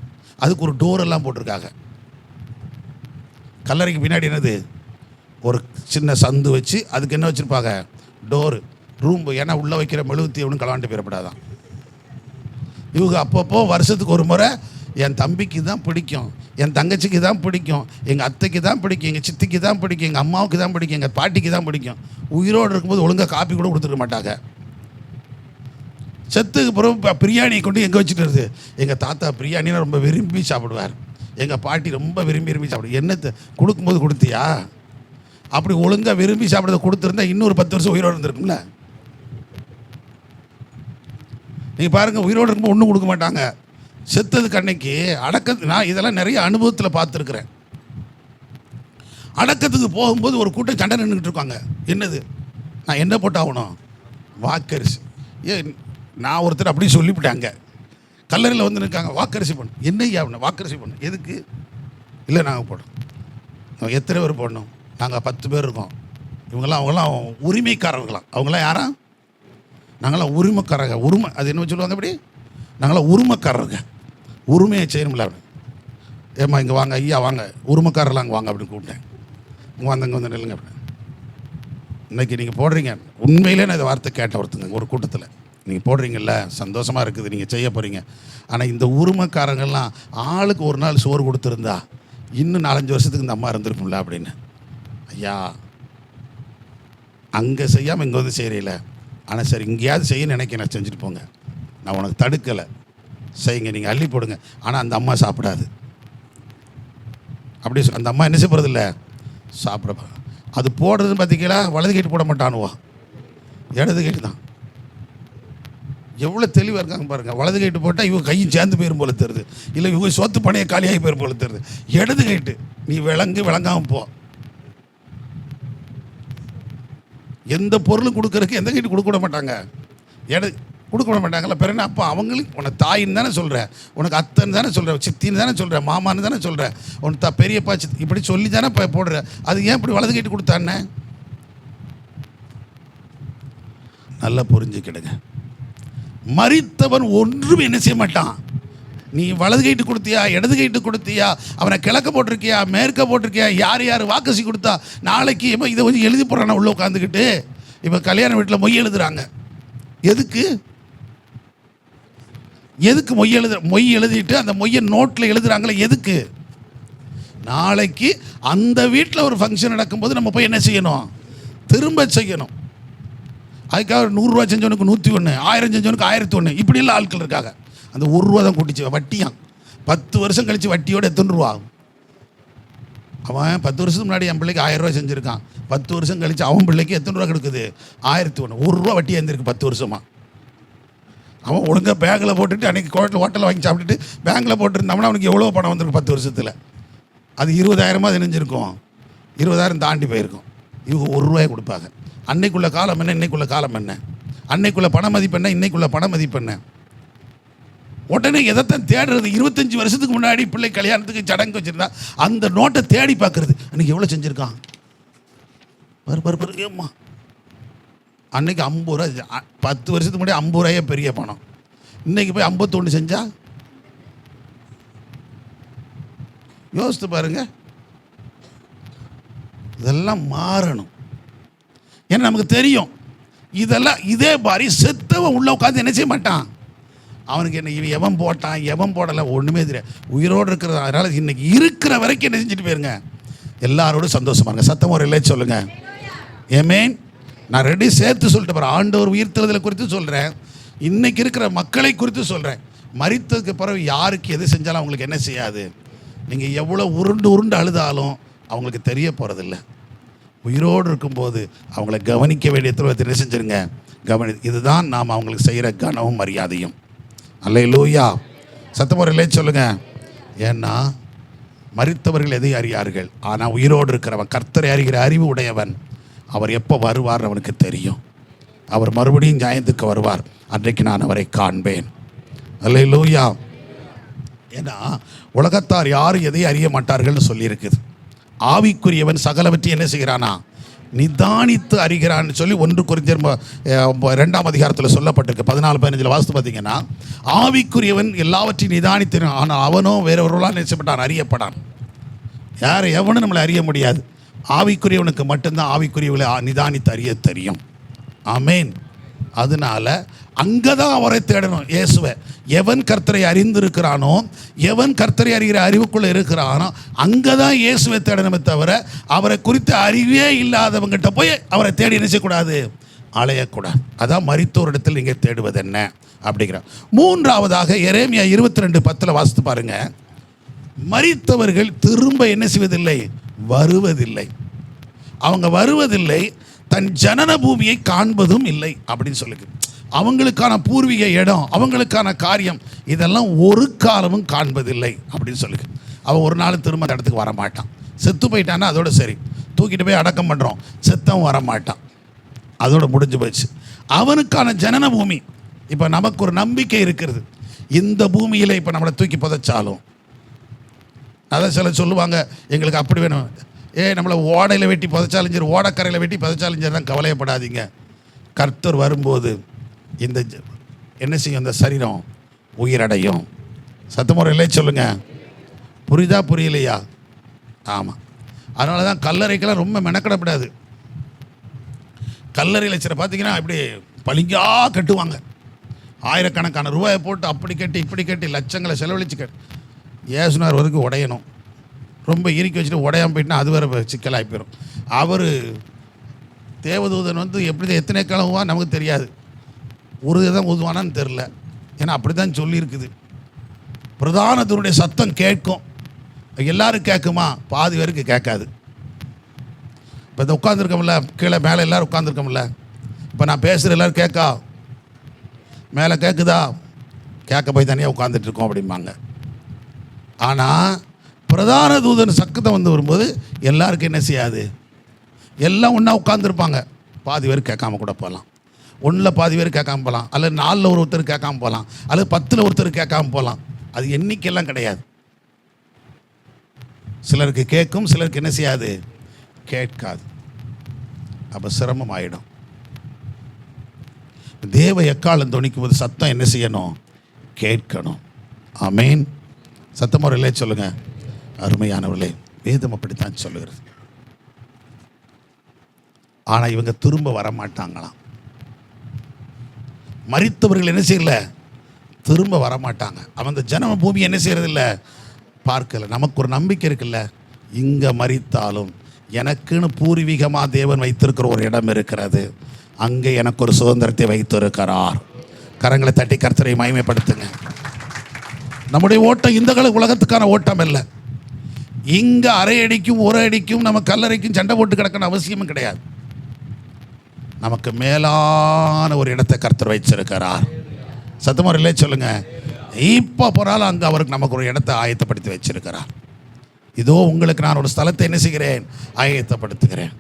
அதுக்கு ஒரு டோரெல்லாம் போட்டிருக்காங்க. கல்லறைக்கு பின்னாடி என்னது, ஒரு சின்ன சந்து வச்சு அதுக்கு என்ன வச்சுருப்பாங்க, டோரு, ரூம். ஏன்னா உள்ளே வைக்கிற மெழுகுத்தி ஒன்றும் களவாண்டு போயிடப்படாதான். இவங்க அப்பப்போ வருஷத்துக்கு ஒரு முறை என் தம்பிக்கு தான் பிடிக்கும், என் தங்கச்சிக்கு தான் பிடிக்கும், எங்கள் அத்தைக்கு தான் பிடிக்கும், எங்கள் சித்திக்கு தான் பிடிக்கும், எங்கள் அம்மாவுக்கு தான் பிடிக்கும், எங்கள் பாட்டிக்கு தான் பிடிக்கும். உயிரோடு இருக்கும்போது ஒழுங்காக காப்பி கூட கொடுத்துருக்க மாட்டாங்க. செத்துக்கு பிறகு பிரியாணியை கொண்டு எங்கே வச்சுட்டு வருது, எங்கள் தாத்தா பிரியாணினா ரொம்ப விரும்பி சாப்பிடுவார், எங்கள் பாட்டி ரொம்ப விரும்பி சாப்பிடுவார். என்னத்தை கொடுக்கும்போது கொடுத்தியா? அப்படி ஒழுங்காக விரும்பி சாப்பிட்றத கொடுத்துருந்தா இன்னொரு 10 வருஷம் உயிரோடு இருந்திருக்கும்ல. நீங்கள் பாருங்கள், உயிரோடு இருக்கும்போது ஒன்றும் கொடுக்க மாட்டாங்க. செத்ததுக்கு அன்னைக்கு நான் இதெல்லாம் நிறைய அனுபவத்தில் பார்த்துருக்குறேன். அடக்கத்துக்கு போகும்போது ஒரு கூட்டம் சண்டை நின்றுக்கிட்டு இருக்காங்க. என்னது, நான் என்ன போட்டாகணும், வாக்கரிசி. நான் ஒருத்தர் அப்படி சொல்லிவிட்டாங்க. கல்லறையில் வந்து நிற்காங்க, வாக்கரிசி பண்ணு. என்னையா வாக்கரிசி பண்ணு, எதுக்கு? இல்லை நாங்கள் போடணும். எத்தனை பேர் போடணும்? நாங்கள் 10 பேர் இருக்கோம். அவங்களாம் உரிமைக்காரர்களாம். அவங்களாம் யாரா? நாங்களாம் உரிமைக்காரங்க. அது என்ன சொல்லுவாங்க இப்படி? நாங்களாம் உரிமைக்காரருங்க. உரிமையை செய்யணும்ல. ஏம்மா இங்கே வாங்க, ஐயா வாங்க, உரிமைக்காரர்லாம் அங்கே வாங்க அப்படின்னு கூப்பிட்டேன். இங்கே வந்து நில்லுங்க அப்படின்னு. இன்றைக்கி நீங்கள் போடுறீங்க, உண்மையிலே நான் இந்த வார்த்தை கேட்ட ஒருத்தங்க ஒரு கூட்டத்தில், நீங்கள் போடுறீங்கல்ல, சந்தோஷமாக இருக்குது, நீங்கள் செய்ய போகிறீங்க. ஆனால் இந்த உரிமைக்காரங்கள்லாம் ஆளுக்கு ஒரு நாள் சோறு கொடுத்துருந்தா இன்னும் 4-5 வருஷத்துக்கு இந்த அம்மா இருந்திருக்கும்ல அப்படின்னு. ஐயா அங்கே செய்யாமல் இங்கே வந்து செய்கிறீங்கள, ஆனால் சரி இங்கேயாவது செய்ய நினைக்க நான் செஞ்சுட்டு போங்க, நான் உனக்கு தடுக்கலை, செய்யுங்க, நீங்கள் அள்ளி போடுங்க. ஆனால் அந்த அம்மா சாப்பிடாது. அப்படி அந்த அம்மா என்ன செய்ய போகிறதில்ல, சாப்பிட. அது போடுறது பார்த்தீங்களா, வலது கைட்டு போட மாட்டானுவா, இடது கைட்டு தான். எவ்வளோ தெளிவாக இருக்காங்க பாருங்கள். வலது கைட்டு போட்டால் இவங்க கையும் சேர்ந்து போயிடும் போல தருது, இல்லை இவங்க சொத்து பணையை காலியாகி போயிடும் போல தருது. இடது கைட்டு நீ விளங்காமல் போ. எந்த பொருளும் கொடுக்கறதுக்கு எந்த கைட்டு கொடுக்க விட மாட்டாங்க, கொடுக்க விட மாட்டாங்கல்ல. பிறகு அப்போ அவங்களுக்கு உனக்கு தாயின்னு தானே சொல்கிறேன், உனக்கு அத்தைன்னு தானே சொல்கிறேன், சித்தின்னு தானே சொல்கிறேன், மாமான்னு தானே சொல்கிறேன், உனக்கு பெரியப்பா சித்தி இப்படி சொல்லி தானே போடுற. அது ஏன் இப்படி வலது கைட்டு கொடுத்தானே? நல்லா புரிஞ்சுக்கிடுங்க. மரித்தவன் ஒன்றும் என்ன செய்ய மாட்டான். நீ வலது கைட்டு கொடுத்தியா, இடது கைட்டு கொடுத்தியா, அவனை கிழக்க போட்டிருக்கியா, மேற்க போட்டிருக்கியா, யார் வாக்கசி கொடுத்தா, நாளைக்கு இப்போ இதை கொஞ்சம் எழுதி போடுறானா உள்ளே உட்காந்துக்கிட்டு. இப்போ கல்யாண வீட்டில் மொய் எழுதுறாங்க. எதுக்கு மொய் எழுதிட்டு அந்த மொய்யை நோட்டில் எழுதுறாங்களே எதுக்கு? நாளைக்கு அந்த வீட்டில் ஒரு ஃபங்க்ஷன் நடக்கும்போது நம்ம போய் என்ன செய்யணும், திரும்ப செய்யணும். அதுக்காக 100 ரூபா செஞ்சவனுக்கு 101, 1000 செஞ்சவனுக்கு 1001, இப்படிலாம் ஆட்கள் இருக்காங்க. அந்த 1 ரூபா தான் கூட்டிச்சு வட்டியான். 10 வருஷம் கழித்து வட்டியோடு எத்தனை ரூபா? அவன் 10 வருஷத்துக்கு முன்னாடி என் பிள்ளைக்கு 1000 ரூபா செஞ்சுருக்கான். 10 வருஷம் கழித்து அவன் பிள்ளைக்கு எத்தனை ரூபா கொடுக்குது? 1001. 1 ரூபா வட்டி எழுந்திருக்கு 10 வருஷமாக. அவன் ஒழுங்காக பேங்கில் போட்டுட்டு அன்றைக்கி ஹோட்டலில் வாங்கி சாப்பிட்டுட்டு பேங்கில் போட்டுருந்தோம்னா அவனுக்கு எவ்வளோ பணம் வந்திருக்கு 10 வருஷத்தில்? அது 20,000 அது நினைஞ்சிருக்கும், 20,000 தாண்டி போயிருக்கும். இவங்க 1 ரூபாயை கொடுப்பாங்க. அன்னைக்குள்ள காலம் என்ன, இன்னைக்குள்ள காலம் என்ன, அன்னைக்குள்ள பண மதிப்பு என்ன, இன்னைக்குள்ள பண மதிப்பு என்ன. உடனே எதைத்தான் தேடுறது? 25 வருஷத்துக்கு முன்னாடி பிள்ளை கல்யாணத்துக்கு சடங்கு வச்சுருந்தா அந்த நோட்டை தேடி பார்க்குறது. அன்றைக்கி எவ்வளோ செஞ்சுருக்கான் ஏம்மா. அன்றைக்கி 50 ரூபா, 10 வருஷத்துக்கு முன்னாடி 50 ரூபாயே பெரிய பணம். இன்றைக்கி போய் 51 செஞ்சா யோசித்து பாருங்க. இதெல்லாம் மாறணும். ஏன்னா நமக்கு தெரியும் இதெல்லாம் இதே மாதிரி செத்தவன் உள்ள உட்காந்து என்ன செய்ய மாட்டான். அவனுக்கு என்ன இவன் எவன் போட்டான் எவன் போடலை ஒன்றுமே தெரியாது. உயிரோடு இருக்கிறது. அதனால் இன்றைக்கி இருக்கிற வரைக்கும் என்ன செஞ்சுட்டு போயிருங்க, எல்லாரோடும் சந்தோஷமாக இருங்க. சத்தம் ஒரு இல்லை சொல்லுங்கள். ஏமேன். நான் ரெடி சேர்த்து சொல்லிட்டு போகிறேன். ஆண்டவர் உயிர்த்தெழுதலை குறித்து சொல்கிறேன். இன்னைக்கு இருக்கிற மக்களை குறித்து சொல்கிறேன். மரித்ததுக்கு பிறகு யாருக்கு எது செஞ்சாலும் அவங்களுக்கு என்ன செய்யாது. நீங்கள் எவ்வளோ உருண்டு உருண்டு அழுதாலும் அவங்களுக்கு தெரிய போகிறதில்ல. உயிரோடு இருக்கும்போது அவங்கள கவனிக்க வேண்டிய துருவத்தை என்ன செஞ்சுருங்க, இதுதான் நாம் அவங்களுக்கு செய்கிற கனமும் மரியாதையும். அல்லேலூயா. சத்தமுறையிலே சொல்லுங்கள். ஏன்னா மரித்தவர்கள் எதை அறியார்கள், ஆனால் உயிரோடு இருக்கிறவன் கர்த்தரை அறிகிற அறிவு உடையவன். அவர் எப்போ வருவார் அவனுக்கு தெரியும். அவர் மறுபடியும் நியாயத்துக்கு வருவார், அன்றைக்கு நான் அவரை காண்பேன். அல்லேலூயா. ஏன்னா உலகத்தார் யாரும் எதை அறிய மாட்டார்கள்னு சொல்லியிருக்குது. ஆவிக்குரியவன் சகலவற்றை என்ன செய்கிறானா, நிதானித்து அறிகிறான்னு சொல்லி 1 கொரிந்தியர் 2ஆம் அதிகாரத்தில் சொல்லப்பட்டிருக்கு. 14-15 வாசித்து பார்த்தீங்கன்னா, ஆவிக்குரியவன் எல்லாவற்றையும் நிதானித்து, ஆனால் அவனோ வேறொருவர்களால் நினைச்சப்பட்டான், அறியப்படான். யார் எவனும் நம்மளை அறிய முடியாது. ஆவிக்குரியவனுக்கு மட்டும்தான் ஆவிக்குரியவளை நிதானித்து அறிய தெரியும். ஆமேன். அதனால அங்கே தான் அவரை தேடணும், இயேசுவை. எவன் கர்த்தரை அறிந்திருக்கிறானோ, எவன் கர்த்தரை அறிகிற அறிவுக்குள்ளே இருக்கிறானோ, அங்கே தான் இயேசுவை தேடணுமே தவிர அவரை குறித்த அறிவே இல்லாதவங்கிட்ட போய் அவரை தேடி நினைச்சக்கூடாது, அலையக்கூடாது. அதான் மரித்தோரிடத்தில் நீங்கள் தேடுவது என்ன அப்படிங்கிற. 3ஆவதாக எரேமியா 22:10 வாசித்து பாருங்க. மரித்தவர்கள் திரும்ப என்ன செய்வதில்லை, வருவதில்லை. அவங்க வருவதில்லை, தன் ஜனன பூமியை காண்பதும் இல்லை அப்படின்னு சொல்லுது. அவங்களுக்கான பூர்வீக இடம், அவங்களுக்கான காரியம், இதெல்லாம் ஒரு காலமும் காண்பதில்லை அப்படின்னு சொல்லுது. அவன் ஒரு நாள் திரும்ப அந்த இடத்துக்கு வரமாட்டான். செத்து போயிட்டான்னா அதோட சரி, தூக்கிட்டு போய் அடக்கம் பண்ணுறோம், செத்தவன் வரமாட்டான், அதோட முடிஞ்சு போச்சு. அவனுக்கான ஜனன பூமி. இப்போ நமக்கு ஒரு நம்பிக்கை இருக்கிறது, இந்த பூமியில் இப்போ நம்மளை தூக்கி புதைச்சாலும், அதான் சில சொல்லுவாங்க எங்களுக்கு அப்படி வேணும், நம்மளை ஓடையில் வெட்டி புதைச்சாலும் சரி, ஓடக்கரையில் வெட்டி புதைச்சாலும் சரி தான் கவலையப்படாதீங்க. கர்த்தர் வரும்போது இந்த என்ன செய்யும், இந்த சரீரம் உயிரடையும். சத்தமுறையிலே சொல்லுங்க. புரியுதா புரியலையா? ஆமாம். அதனால தான் கல்லறைக்கெல்லாம் ரொம்ப மெனக்கிடப்படாது. கல்லறையில் சில பார்த்தீங்கன்னா இப்படி பளிங்கா கட்டுவாங்க, ஆயிரக்கணக்கான ரூபாயை போட்டு அப்படி கட்டி இப்படி கட்டி லட்சங்களை செலவழிச்சு ஏசுனார் வரைக்கும் உடையணும். ரொம்ப இறுக்கி வச்சுட்டு உடையாமல் போயிட்டுனா அது வேறு சிக்கலாகி போயிடும். அவர் தேவதூதன் எப்படி எத்தனை காலம் நமக்கு தெரியாது, ஒரு தான் ஊதுவானான்னு தெரில. ஏன்னா அப்படி தான் சொல்லியிருக்குது. பிரதானத்தினுடைய சத்தம் கேட்கும், எல்லாரும் கேட்குமா, பாதி பேருக்கு கேட்காது. இப்போ இந்த உட்காந்துருக்கோம்ல, கீழே மேலே எல்லோரும் உட்காந்துருக்கோம்ல, இப்போ நான் பேசுகிற எல்லோரும் கேட்கா, மேலே கேட்குதா, கேட்க போய் தனியாக உட்காந்துட்ருக்கோம் அப்படிம்பாங்க. ஆனால் பிரதான தூதன் சக்கத்தை வரும்போது எல்லாருக்கும் என்ன செய்யாது, எல்லாம் ஒன்றா உட்காந்துருப்பாங்க. பாதி பேர் கேட்காம கூட போகலாம், 1ல் பாதி பேர் கேட்காம போகலாம், அல்லது 4ல் ஒருத்தர் கேட்காம போகலாம், அல்லது 10ல் ஒருத்தர் கேட்காம போகலாம். அது எண்ணிக்கையெல்லாம் கிடையாது. சிலருக்கு கேட்கும், சிலருக்கு என்ன செய்யாது, கேட்காது. அப்போ சிரமம் ஆகிடும். தேவ எக்காலம் துணிக்கும் போது சத்தம் என்ன செய்யணும், கேட்கணும். ஆமேன். சத்தமுறையிலே சொல்லுங்க. அருமையானவர்களே, வேதம் அப்படித்தான் சொல்லுகிறது. ஆனால் இவங்க திரும்ப வரமாட்டாங்களாம். மரித்தவர்கள் என்ன செய்யல, திரும்ப வரமாட்டாங்க. அவன் அந்த ஜனம பூமி என்ன செய்யறதில்ல, பார்க்கல. நமக்கு ஒரு நம்பிக்கை இருக்குல்ல, இங்கே மரித்தாலும் எனக்குன்னு பூர்வீகமாக தேவன் வைத்திருக்கிற ஒரு இடம் இருக்கிறது, அங்கே எனக்கு ஒரு சுதந்திரத்தை வைத்திருக்கிறார். கரங்களை தட்டி கர்த்தரை மகிமைப்படுத்துங்க. நம்முடைய ஓட்டம் இந்த கால உலகத்துக்கான ஓட்டம் இல்லை. இங்கே அரை அடிக்கும் ஒரு அடிக்கும் நம்ம கல்லறைக்கும் சண்டை போட்டு கிடக்கணும் அவசியமும் கிடையாது. நமக்கு மேலான ஒரு இடத்தை கர்த்தர் வைச்சிருக்கிறார். சத்தமுறையிலே சொல்லுங்க. இப்போ போனாலும் அங்கே அவருக்கு நமக்கு ஒரு இடத்தை ஆயத்தப்படுத்தி வச்சிருக்கிறார். இதோ உங்களுக்கு நான் ஒரு ஸ்தலத்தை என்ன செய்கிறேன், ஆயத்தப்படுத்துகிறேன்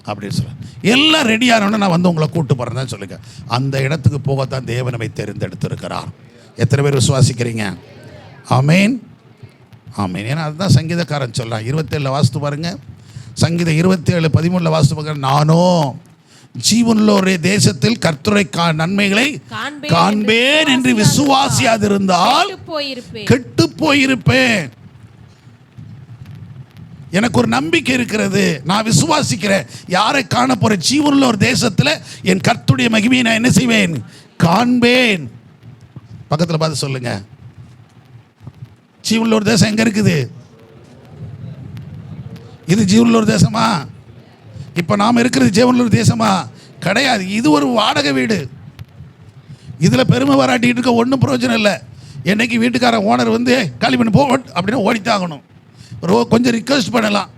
அப்படின்னு சொல்ல. எல்லாம் ரெடியானோன்னு நான் உங்களை கூப்பிட்டு போகிறேன் தான் சொல்லுங்க. அந்த இடத்துக்கு போகத்தான் தேவனவை தேர்ந்தெடுத்திருக்கிறார். எத்தனை பேர் விசுவாசிக்கிறீங்க? ஆமேன், ஆமேன். ஏன்னா அதுதான் சங்கீதக்காரன் சொல்கிறான். 27 வாசித்து பாருங்க. சங்கீதம் 27:13 வாசித்து பாருங்க. நானோ ஜீவனுள்ளோரே தேசத்தில் கர்த்தரை நன்மைகளை காண்பேன் என்று விசுவாசியாதிருந்தால் கெட்டு போயிருப்பேன். எனக்கு ஒரு நம்பிக்கை இருக்கிறது, நான் விசுவாசிக்கிறேன். யாரை காண போறேன்? ஜீவனுள்ள ஒரு தேசத்தில் என் கர்த்தருடைய மகிமையை நான் என்ன செய்வேன், காண்பேன். பக்கத்தில் பார்த்து சொல்லுங்க. ஜீவனுள்ள ஒரு தேசம் எங்க இருக்குது? இது ஜீவனுள்ள ஒரு தேசமா? இப்போ நாம் இருக்கிறது ஜீவனுள்ள ஒரு தேசமா? கிடையாது. இது ஒரு வாடகை வீடு. இதில் பெருமை பாராட்டிகிட்டு இருக்க ஒன்றும் பிரயோஜனம் இல்லை. என்னைக்கு வீட்டுக்காரன் ஓனர் வந்து காலி பண்ணி போ அப்படின்னு ஓடித்தான் ஆகணும். கொஞ்சம் ரிக்வெஸ்ட் பண்ணலாம்,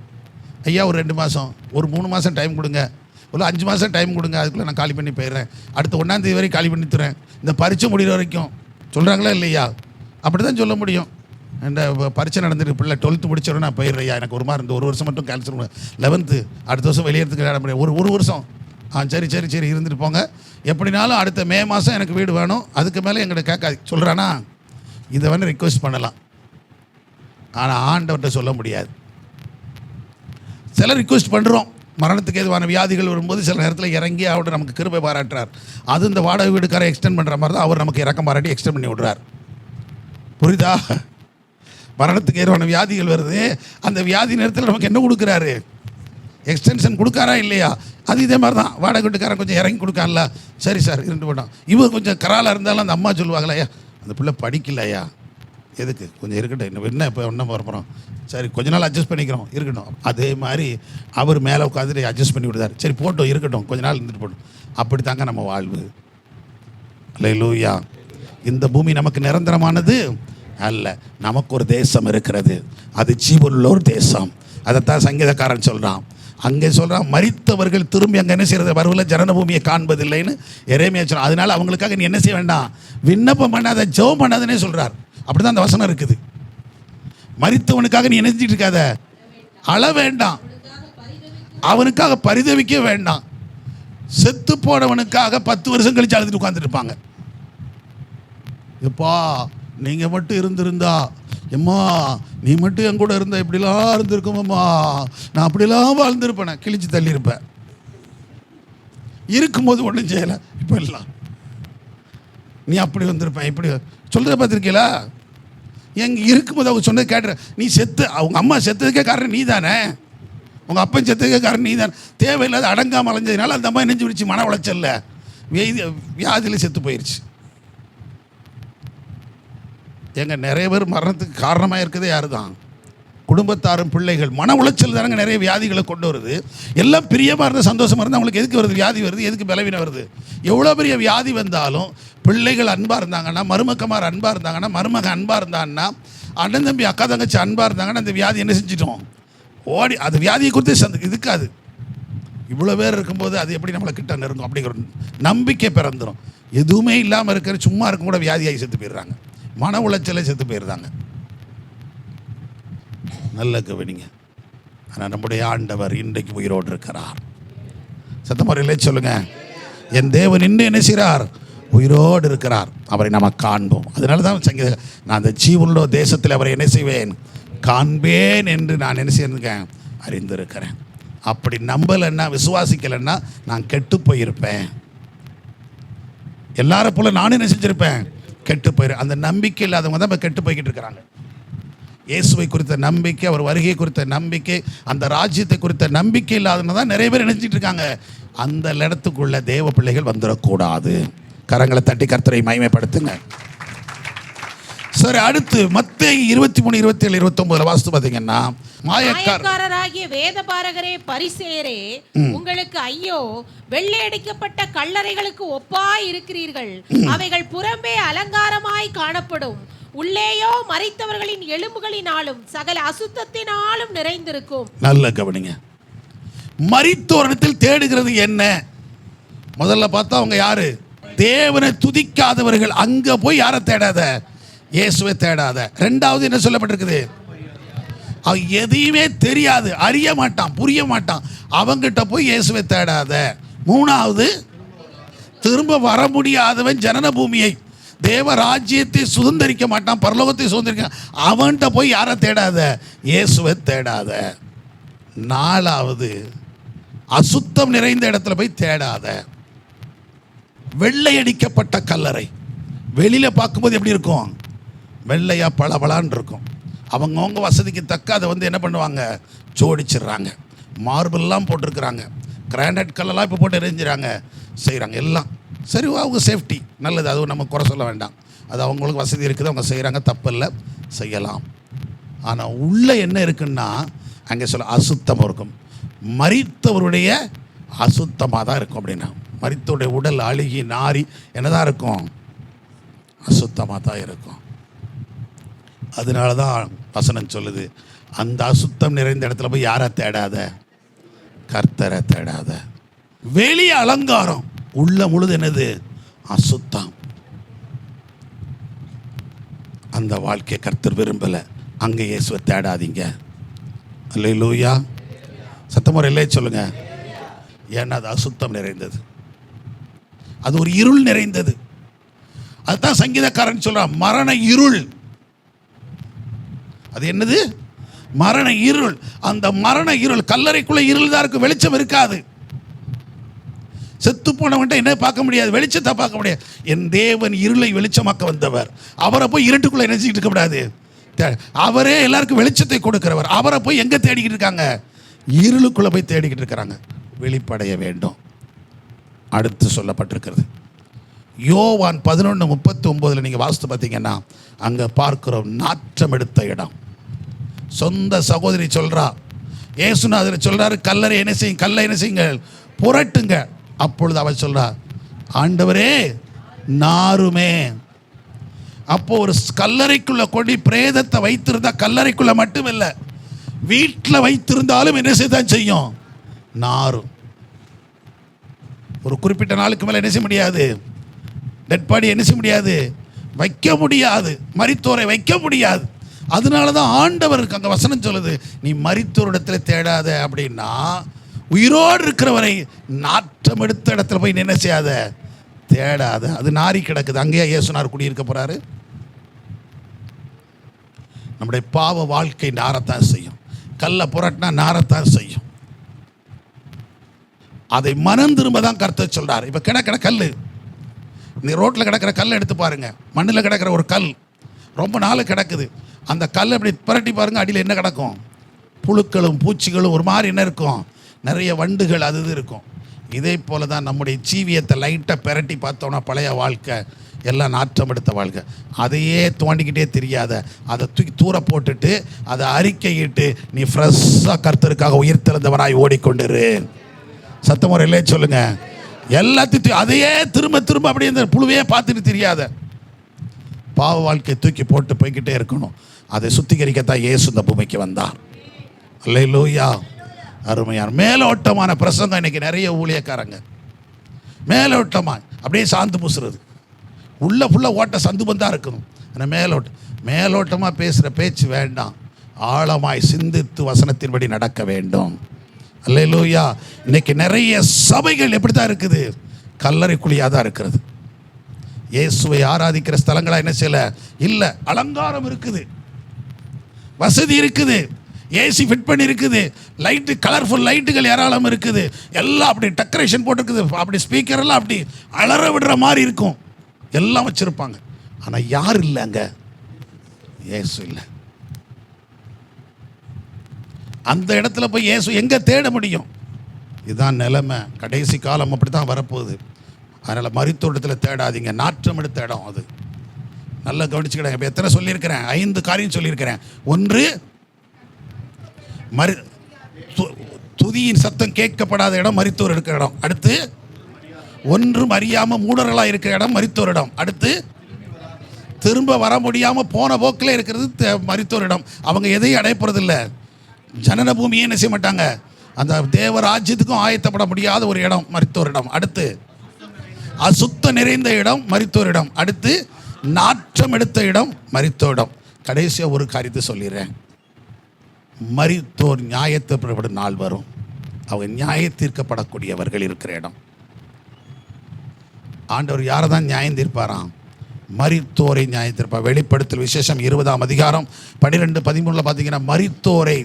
ஐயா ஒரு 2 மாதம் ஒரு 3 மாதம் டைம் கொடுங்க, ஒரு 5 மாதம் டைம் கொடுங்க, அதுக்குள்ளே நான் காலி பண்ணி போயிடுறேன், அடுத்த 1ஆம் தேதி வரை காலி பண்ணி தரேன், இந்த பரீட்சை முடிகிற வரைக்கும் சொல்கிறாங்களா இல்லையா? அப்படி தான் சொல்ல முடியும். இந்த பரீட்சை நடந்துட்டு பிள்ளை 12th முடிச்சிடும் நான் போயிடுறேன், எனக்கு ஒரு மாதிரி இந்த 1 வருஷம் மட்டும் கேன்சல் பண்ணுவேன், 11th அடுத்த வருஷம் வெளியேறதுக்கு விளையாட முடியாது, ஒரு வருஷம் சரி சரி சரி இருந்துட்டு போங்க, எப்படினாலும் அடுத்த மே மாதம் எனக்கு வீடு வேணும், அதுக்கு மேலே எங்கிட்ட கேட்காது சொல்கிறானா? இதை வேணால் ரிக்வெஸ்ட் பண்ணலாம், ஆனால் ஆண்டவர்கிட்ட சொல்ல முடியாது. சில ரிக்வெஸ்ட் பண்ணுறோம், மரணத்துக்கு ஏதுவான வியாதிகள் வரும்போது சில நேரத்தில் இறங்கி அவர் நமக்கு கிருபை பாராட்டுறார். அது இந்த வாடகை வீடுக்காரை எக்ஸ்டெண்ட் பண்ணுற மாதிரி தான் அவர் நமக்கு இறக்கம் பாராட்டி எக்ஸ்டெண்ட் பண்ணி விடுறார். புரியுதா? மரணத்துக்கு ஏதுவான வியாதிகள் வருது, அந்த வியாதி நேரத்தில் நமக்கு என்ன கொடுக்குறாரு? எக்ஸ்டென்ஷன் கொடுக்காரா இல்லையா? அது இதே மாதிரி தான் வாடகை வீட்டுக்காரன் கொஞ்சம் இறங்கி கொடுக்கான்ல, சரி சார் இருந்து போட்டோம். இவர் கொஞ்சம் கராலாக இருந்தாலும் அந்த அம்மா சொல்லுவாங்களா, அந்த பிள்ளை படிக்கலையா, எதுக்கு கொஞ்சம் இருக்கட்டும், இன்னும் என்ன இப்போ ஒன்றும் போகிறோம், சரி கொஞ்ச நாள் அட்ஜஸ்ட் பண்ணிக்கிறோம் இருக்கட்டும். அதே மாதிரி அவர் மேலே உட்காந்துட்டு அட்ஜஸ்ட் பண்ணி விடுதார், சரி போட்டோம் இருக்கட்டும் கொஞ்ச நாள் இருந்துட்டு போட்டோம். அப்படி தாங்க நம்ம வாழ்வு. அல்லேலூயா. இந்த பூமி நமக்கு நிரந்தரமானது அல்ல, நமக்கு ஒரு தேசம் இருக்கிறது, அது ஜீவனுள்ள ஒரு தேசம். அதைத்தான் சங்கீதக்காரன் சொல்கிறான். அங்கே சொல்கிறான், மரித்தவர்கள் திரும்பி அங்கே என்ன செய்கிறது, வருவில் ஜனன பூமியை காண்பதில்லைன்னு எரேமியா சொல்கிறான். அதனால் அவங்களுக்காக நீ என்ன செய்ய வேண்டாம், விண்ணப்பம் பண்ணாத, ஜெபம் பண்ணாதன்னே சொல்கிறார். அப்படி தான் அந்த வசனம் இருக்குது. மரித்தவனுக்காக நீ என்ன செஞ்சுட்டு இருக்காத, அழ வேண்டாம், அவனுக்காக பரிதவிக்க வேண்டாம். செத்து போனவனுக்காக 10 வருஷம் கழிச்சு அழுதுட்டு உட்காந்துட்டு இருப்பாங்க. எப்பா நீங்கள் மட்டும் இருந்திருந்தா, எம்மா நீ மட்டும் என் கூட இருந்தா இப்படிலாம் இருந்திருக்குமாம்மா, நான் அப்படிலாம் வாழ்ந்துருப்பேன், கிழிச்சு தள்ளியிருப்பேன். இருக்கும்போது ஒன்றும் செய்யலை, இப்போ இல்லை நீ அப்படி வந்திருப்பேன் இப்படி சொல்கிறத பார்த்துருக்கீங்களா? எங்கே இருக்கும்போது அவங்க சொன்னது கேட்டுற, நீ செத்து அவங்க அம்மா செத்ததுக்கே காரணம் நீ தானே, உங்கள் அப்பன் செத்ததுக்கே காரணம் நீ தானே. தேவையில்லாத அடங்காமல் அலைஞ்சதுனால அந்த அம்மா நெஞ்சு விடுச்சு, மன உளைச்சல்ல வியாதியில் செத்து போயிடுச்சு. எங்கள் நிறைய பேர் மரணத்துக்கு காரணமாக இருக்கிறதே யார் தான்? குடும்பத்தாரும் பிள்ளைகள். மன உளைச்சல் தானங்க நிறைய வியாதிகளை கொண்டு வருது. எல்லாம் பிரியமாக இருந்தால் சந்தோஷமாக இருந்தால் அவங்களுக்கு எதுக்கு வருது வியாதி வருது, எதுக்கு பலவீனம் வருது? எவ்வளோ பெரிய வியாதி வந்தாலும் பிள்ளைகள் அன்பாக இருந்தாங்கன்னா, மருமக்கமார் அன்பாக இருந்தாங்கன்னா, மருமகன் அன்பாக இருந்தான்னா, அண்ணன் தம்பி அக்கா தங்கச்சி அன்பாக இருந்தாங்கன்னா, அந்த வியாதி என்ன செஞ்சிட்டோம் ஓடி, அது வியாதியை குறித்து இதுக்காது. இவ்வளோ பேர் இருக்கும்போது அது எப்படி நம்மளை கிட்ட நெருங்கும் அப்படிங்கிற நம்பிக்கை பிறந்துடும். எதுவுமே இல்லாமல் இருக்கிற சும்மா இருக்கும் கூட வியாதியாகி செத்து போயிடுறாங்க, மன உளைச்சலை செத்து போயிடுறாங்க. நல்ல கவனிங்க. ஆனால் நம்முடைய ஆண்டவர் இன்றைக்கு உயிரோடு இருக்கிறார். சத்தமுறையிலே சொல்லுங்க, என் தேவன் இன்னும் என்ன செய்கிறார்? உயிரோடு இருக்கிறார். அவரை நம்ம காண்போம். அதனால தான் நான் அந்த ஜீவனுள்ள தேசத்தில் அவரை என்ன செய்வேன், காண்பேன் என்று நான் என்ன செய்யிருக்கேன், அறிந்திருக்கிறேன். அப்படி நம்பலைன்னா, விசுவாசிக்கலைன்னா நான் கெட்டு போயிருப்பேன். எல்லாரை போல நானும் என்ன செஞ்சிருப்பேன், கெட்டு போயிரு. அந்த நம்பிக்கை இல்லாதவங்க தான் இப்போ கெட்டு போய்கிட்டு இருக்கிறாங்க. இயேசுவை குறித்த நம்பிக்கை, அவர் வருகை குறித்த நம்பிக்கை, அந்த ராஜ்யத்தை குறித்த நம்பிக்கை இல்லாதவங்க தான் நிறைய பேர் நினைச்சிட்டு இருக்காங்க. அந்த இடத்துக்குள்ள தேவ பிள்ளைகள் வந்துடக்கூடாது. கரங்களை தட்டி கர்த்தரை மகிமைப்படுத்துங்க. சரி, அடுத்து மத்தேயு 23, 27, 29 வாசித்து பார்த்தீங்கன்னா, மாயக்காரராகிய வேதபாரகரே பரிசேயரே, உங்களுக்கு ஐயோ, வெள்ளையடிக்கப்பட்ட கல்லறைகளுக்கு ஒப்பாய் இருக்கிறீர்கள். அவைகள் புறம்பே அலங்காரமாய் காணப்படும், உள்ளேயோ மரித்தவர்களின் எலும்புகளினாலும் சகல அசுத்தத்தினாலும் நிறைந்திருக்கும். நல்ல கவனிங்க. மரித்தோரிடத்தில் தேடுகிறது என்ன? முதல்ல பார்த்தா அவங்க யாரு? தேவனை துதிக்காதவர்கள். அங்க போய் யாரை தேடாத, இயேசுவை தேடாத. ரெண்டாவது என்ன சொல்லப்பட்டிருக்குது? எதையுமே தெரியாது, அறிய மாட்டான், புரிய மாட்டான், அவங்கிட்ட போய் இயேசுவை தேடாத. மூணாவது, திரும்ப வர முடியாதவன் ஜனன பூமியை, தேவ ராஜ்யத்தை சுதந்திரிக்க மாட்டான், பரலோகத்தை சுதந்திரிக்க, அவன்கிட்ட போய் யாரை தேடாத, இயேசுவை தேடாத. நாலாவது, அசுத்தம் நிறைந்த இடத்துல போய் தேடாத. வெள்ளையடிக்கப்பட்ட கல்லறை வெளியில பார்க்கும்போது எப்படி இருக்கும்? வெள்ளையா பளபளான்னு இருக்கும். அவங்கவுங்க வசதிக்கு தக்க அதை என்ன பண்ணுவாங்க, ஜோடிச்சிடுறாங்க. மார்பிள்லாம் போட்டிருக்கிறாங்க, கிரானைட் கல்லெல்லாம் இப்போ போட்டு எரிஞ்சிடறாங்க, செய்கிறாங்க எல்லாம். சரி, அவங்க சேஃப்டி நல்லது, அதுவும் நம்ம குறை சொல்ல வேண்டாம். அது அவங்களுக்கு வசதி இருக்குது, அவங்க செய்கிறாங்க, தப்பில்லை, செய்யலாம். ஆனால் உள்ளே என்ன இருக்குன்னா, அங்கே சொல்ல அசுத்தம் இருக்கும். மரித்தவருடைய அசுத்தமாக தான் இருக்கும். அப்படின்னா மரித்தவருடைய உடல் அழுகி நாரி என்னதான் இருக்கும், அசுத்தமாக தான் இருக்கும். அதனால தான் வசனம் சொல்லுது, அந்த அசுத்தம் நிறைந்த இடத்துல போய் யாரை தேடாத, கர்த்தரை தேடாத. வெளிய அலங்காரம், உள்ள முழுது என்னது, அசுத்தம். அந்த வாழ்க்கையை கர்த்தர் விரும்பலை. அங்கே இயேசுவை தேடாதீங்க. அல்லேலூயா. சத்தமுறை இல்லை சொல்லுங்க. ஏன்னா அது அசுத்தம் நிறைந்தது, அது ஒரு இருள் நிறைந்தது. அதுதான் சங்கீதக்காரன் சொல்றான், மரண இருள். அது என்னது, மரண இருள். அந்த மரண இருள், கல்லறைக்குள்ள இருள் தான் இருக்கும், வெளிச்சம் இருக்காது. செத்து போனவன்ட்ட என்ன பார்க்க முடியாது, வெளிச்சத்தை பார்க்க முடியாது. என் தேவன் இருளை வெளிச்சமாக்க வந்தவர். அவரை போய் இருட்டுக்குள்ள நினைச்சிட்டு இருக்க கூடாது. அவரே எல்லாருக்கும் வெளிச்சத்தை கொடுக்கிறவர். அவரை போய் எங்க தேடிக்கிட்டு இருக்காங்க, இருளுக்குள்ள போய் தேடிக்கிட்டு இருக்கிறாங்க. வெளிப்படைய வேண்டும். அடுத்து சொல்லப்பட்டிருக்கிறது யோவான் 11:39 நீங்கள் வாசித்து பார்த்தீங்கன்னா அங்கே பார்க்கிறோம், நாற்றம் எடுத்த இடம். சொந்த சகோதரி சொல்றா, இயேசுநாதர் சொல்றாரு, கல்லறை என்ன செய்யும், கல்லை என்ன செய்யுங்க, புரட்டுங்க. அப்பொழுது அவர் சொல்றா, ஆண்டவரே நாருமே. அப்போ ஒரு கல்லறைக்குள்ள கொடி பிரேதத்தை வைத்திருந்தா, கல்லறைக்குள்ள மட்டும் இல்லை, வீட்டில் வைத்திருந்தாலும் என்ன செய்தான் செய்யும், நாரும். ஒரு குறிப்பிட்ட நாளுக்கு மேலே என்ன செய்ய முடியாது, டெட் பாடி என்ன செய்ய முடியாது, வைக்க முடியாது, மரித்தோரை வைக்க முடியாது. அதனால தான் ஆண்டவருக்கு அங்கே வசனம் சொல்லுது, நீ மரித்தோரிடத்தில் தேடாத அப்படின்னா, உயிரோடு இருக்கிறவரை நாற்றம் எடுத்த இடத்துல போய் என்ன செய்யாத, தேடாத. அது நாரி கிடக்குது. அங்கேயே இயேசுனார் குடியிருக்க போறாரு. நம்முடைய பாவ வாழ்க்கை நாரத்தான் செய்யும். கல்லை புரட்டினா நாரத்தான் செய்யும். அதை மனம் திரும்ப தான் கர்த்தர் சொல்றார். இப்போ கிடக்கிற கல், நீ ரோட்டில் கிடக்கிற கல் எடுத்து பாருங்க, மண்ணில் கிடக்கிற ஒரு கல் ரொம்ப நாள் கிடக்குது. அந்த கல் அப்படி புரட்டி பாருங்க, அடியில் என்ன கிடக்கும், புழுக்களும் பூச்சிகளும் ஒரு மாதிரி என்ன இருக்கும், நிறைய வண்டுகள் அது இது இருக்கும். இதே போல தான் நம்முடைய ஜீவியத்தை லைட்டாக பெரட்டி பார்த்தோன்னா பழைய வாழ்க்கை எல்லாம் நாற்றம் எடுத்த வாழ்க்கை. அதையே தோண்டிக்கிட்டே தெரியாத, அதை தூக்கி தூர போட்டுட்டு அதை அறிக்கையிட்டு நீ ஃப்ரெஷ்ஷாக கர்த்தருக்காக உயிர்த்தெழுந்தவனாய் ஓடிக்கொண்டிரு. சத்தமுறையிலே சொல்லுங்க. எல்லாத்தையும் அதையே திரும்ப திரும்ப அப்படியே இந்த புழுவையே பார்த்துட்டு தெரியாத பாவ வாழ்க்கையை தூக்கி போட்டு போய்கிட்டே இருக்கணும். அதை சுத்திகரிக்கத்தான் இயேசு இந்த பூமிக்கு வந்தார். அல்லேலூயா. அருமையான மேலோட்டமான பிரசங்கம். இன்னைக்கு நிறைய ஊழியக்காரங்க மேலோட்டமாக அப்படியே சாந்து பூசுறது, உள்ள ஃபுல்லாக ஓட்ட சந்து பந்தாக இருக்கணும். ஆனால் மேலோட்டமாக பேசுகிற பேச்சு வேண்டாம். ஆழமாய் சிந்தித்து வசனத்தின்படி நடக்க வேண்டும். அல்லேலூயா. இன்னைக்கு நிறைய சபைகள் எப்படி தான் இருக்குது, கல்லறைக்குழியாக தான் இருக்கிறது. இயேசுவை ஆராதிக்கிற ஸ்தலங்களா என்ன செய்யல, இல்லை. அலங்காரம் இருக்குது, வசதி இருக்குது, ஏசி ஃபிட் பண்ணி இருக்குது, லைட்டு கலர்ஃபுல் லைட்டுகள் ஏராளம் இருக்குது, எல்லாம் அப்படி டெக்கரேஷன் போட்டுருக்குது, அப்படி ஸ்பீக்கர் எல்லாம் அப்படி அலற விடுற மாதிரி இருக்கும், எல்லாம் வச்சிருப்பாங்க. ஆனால் யார் இல்லை அங்கே, இயேசு இல்லை. அந்த இடத்துல போய் இயேசு எங்கே தேட முடியும்? இதுதான் நிலைமை. கடைசி காலம் அப்படி தான் வரப்போகுது. அதனால் மரித்தோட்டத்தில் தேடாதீங்க, நாற்றம் எடுத்த இடம் அது. நல்லா கவனிச்சுக்கிட்டாங்க. இப்போ எத்தனை சொல்லியிருக்கிறேன், 5 காரியம் சொல்லியிருக்கிறேன். ஒன்று, துதியின் சத்தம் கேட்கப்படாத இடம் மரித்தோர் இருக்கிற இடம். அடுத்து, ஒன்றும் அறியாமல் மூடர்களாக இருக்கிற இடம் மரித்தோர் இடம். அடுத்து, திரும்ப வர முடியாமல் போன போக்கில் இருக்கிறது மரித்தோர் இடம். அவங்க எதையும் அடையப்படுறதில்லை, ஜனன பூமியே என்ன செய்ய மாட்டாங்க, அந்த தேவராஜ்யத்துக்கும் ஆயத்தப்பட முடியாத ஒரு இடம் மரித்தோர் இடம். அடுத்து, அசுத்த நிறைந்த இடம் மரித்தோர் இடம். அடுத்து, நாற்றம் எடுத்த இடம் மரித்தோர் இடம். கடைசியாக ஒரு காரியத்தை சொல்லிடுறேன். மரித்தோர் நியாயத்தப்படும் நாள் வரும். அவங்க நியாயத்தீர்க்கப்படக்கூடியவர்கள் இருக்கிற இடம். ஆண்டவர் யாரை தான் நியாயம் தீர்ப்பாராம், மரித்தோரை நியாயம் தீர்ப்பார். வெளிப்படுத்தல் விசேஷம் 20ஆம் அதிகாரம் 12-13 பார்த்தீங்கன்னா, மரித்தோரை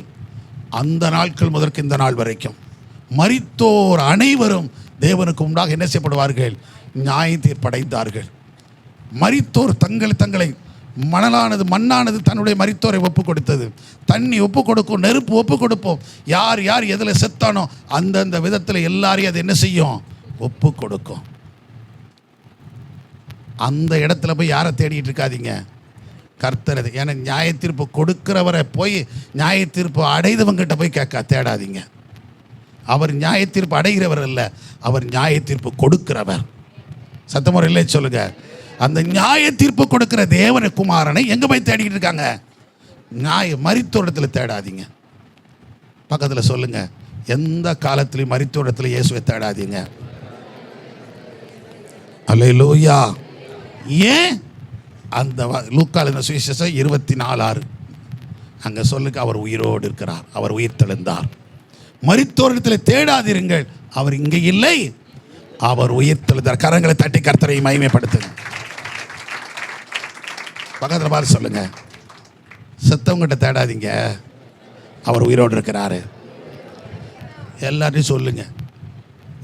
அந்த நாட்கள் முதற்கு இந்த நாள் வரைக்கும் மரித்தோர் அனைவரும் தேவனுக்கு உண்டாக என்ன செய்யப்படுவார்கள், நியாய தீர்ப்படைந்தார்கள். மரித்தோர் தங்களை மணலானது மண்ணானது தன்னுடைய மரித்தோரை ஒப்பு கொடுத்தது. தண்ணி ஒப்பு கொடுக்கும், நெருப்பு ஒப்பு கொடுப்போம். யார் யார் எதில் செத்தானோ அந்தந்த விதத்தில் எல்லாரையும் அது என்ன செய்யும், ஒப்பு கொடுக்கும். அந்த இடத்துல போய் யாரை தேடிட்டு இருக்காதீங்க, கர்த்தரது. ஏன்னா நியாய தீர்ப்பு கொடுக்கிறவரை போய் நியாய தீர்ப்பு அடைந்தவங்கிட்ட போய் தேடாதீங்க. அவர் நியாய தீர்ப்பு அடைகிறவர் அல்ல, அவர் நியாய தீர்ப்பு கொடுக்கிறவர். சத்தமுறை இல்லை சொல்லுங்க. அந்த நியாய தீர்ப்பு கொடுக்கிற தேவன குமாரனை எங்க போய் தேடிக்கிட்டு இருக்காங்க? மரித்தோரிடத்துல தேடாதீங்க. பக்கத்தில் சொல்லுங்க, எந்த காலத்திலையும் மரித்தோரிடத்துல இயேசுவை தேடாதீங்க. அல்லேலூயா. ஏன்? அந்த லூக்காவின் சுவிசேஷம் 24:6 அங்கே சொல்லுங்க, அவர் உயிரோடு இருக்கிறார், அவர் உயிர் தெழுந்தார். மரித்தோரிடத்தில் தேடாதீர்கள், அவர் இங்கே இல்லை, அவர் உயிர் தெழுந்தார். கரங்களை தட்டி கர்த்தரை மகிமைப்படுத்துங்க. பக்கத்தில் பார்த்து சொல்லுங்க, செத்தவங்கிட்ட தேடாதீங்க, அவர் உயிரோடு இருக்கிறாரு. எல்லாரையும் சொல்லுங்க,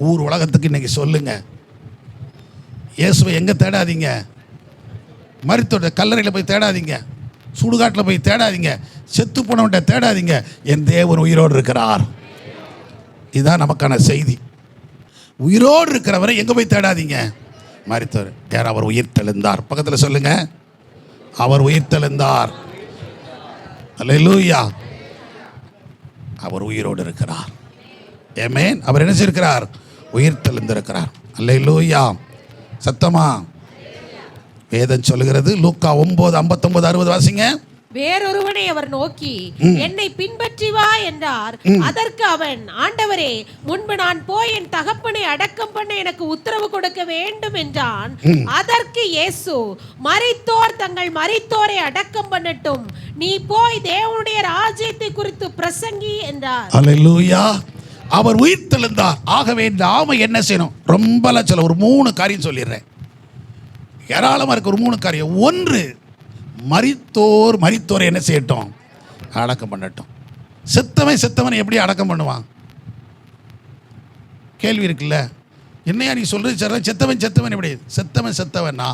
ஊர் உலகத்துக்கு இன்னைக்கு சொல்லுங்க, இயேசுவை எங்கே தேடாதீங்க? மரித்தோட கல்லறையில் போய் தேடாதீங்க, சுடுகாட்டில் போய் தேடாதீங்க, செத்து போனவன்ட்ட தேடாதீங்க, என் தேவன் உயிரோடு இருக்கிறார். இதுதான் நமக்கான செய்தி. உயிரோடு இருக்கிறவரை எங்கே போய் தேடாதீங்க? மரித்தவர் யார்? அவர் உயிர் தெழுந்தார். பக்கத்தில் சொல்லுங்க, அவர் உயிர் தெழுந்தார். அல்லேலூயா. அவர் உயிரோடு இருக்கிறார். ஆமென். அவர் என்ன செய்திருக்கிறார்? உயிர் தெழுந்திருக்கிறார். அல்லேலூயா. சத்தமா வேதம் சொல்லுகிறது. லூக்கா 9:59-60 வாசிங்க. வேறொருவனை அவர் நோக்கி, என்னை பின்பற்றி வா என்றார். அதற்கு அவன், ஆண்டவரே, முன்பு நான் போய் என் தகப்பனை அடக்கம் பண்ண எனக்கு உத்தரவு கொடுக்க வேண்டும் என்றான். அதற்கு இயேசு, மரித்தோர் தங்கள் மரித்தோரை அடக்கம் பண்ணட்டும், நீ போய் தேவனுடைய ராஜ்யத்தை குறித்து பிரசங்கி என்றார். அல்லேலூயா. அவர் உயிர் தெழுந்தார். ஆகவே நாம என்ன செய்யணும்? ரொம்ப சொல்ல ஒரு 3 காரியம் சொல்லிடுறேன். ஏராளமாக இருக்க ஒரு 3 காரியம். ஒன்று, மரித்தோரை என்ன செய்யட்டும்? அடக்கம் பண்ணட்டும். செத்தவன் எப்படி அடக்கம் பண்ணுவான்? கேள்வி இருக்குல்ல. என்னையா நீ சொல்றது சரி? செத்தவன் எப்படி? செத்தவன்னா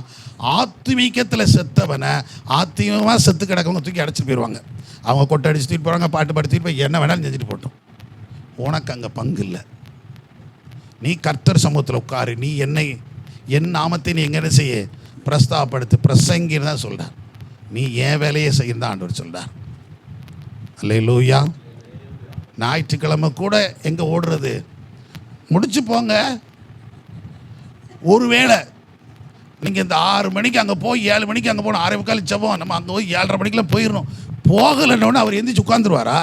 ஆத்மீகத்தில் செத்தவனை ஆத்மீகமாக செத்து கிடக்கவங்க தூக்கி அடைச்சிட்டு போயிடுவாங்க. அவங்க கொட்டை அடிச்சு தூக்கிட்டு போகிறாங்க, பாட்டு பாடி போய் என்ன வேணாலும் செஞ்சுட்டு போட்டோம். உனக்கு அங்கே பங்கு இல்லை. நீ கர்த்தர் சமூகத்தில் உட்காரு. நீ என் நாமத்தை நீ எங்கே செய்ய? பிரஸ்தாபப்படுத்து, பிரசங்கின்னு தான் சொல்கிறார். நீ ஏன் வேலையை செய்யணும் ஆண்டவர் சொல்கிறார். அல்லேலூயா. ஞாயிற்றுக்கிழமை கூட எங்கே ஓடுறது? முடிச்சு போங்க. ஒருவேளை நீங்கள் இந்த 6 மணிக்கு அங்கே போய் 7 மணிக்கு அங்கே போகணும், 6:45 ஜெபம், நம்ம அங்கே போய் 7:30 மணிக்கெல்லாம் போயிடணும். போகலைன்னொன்னே அவர் எந்திரிச்சு உட்காந்துருவாரா?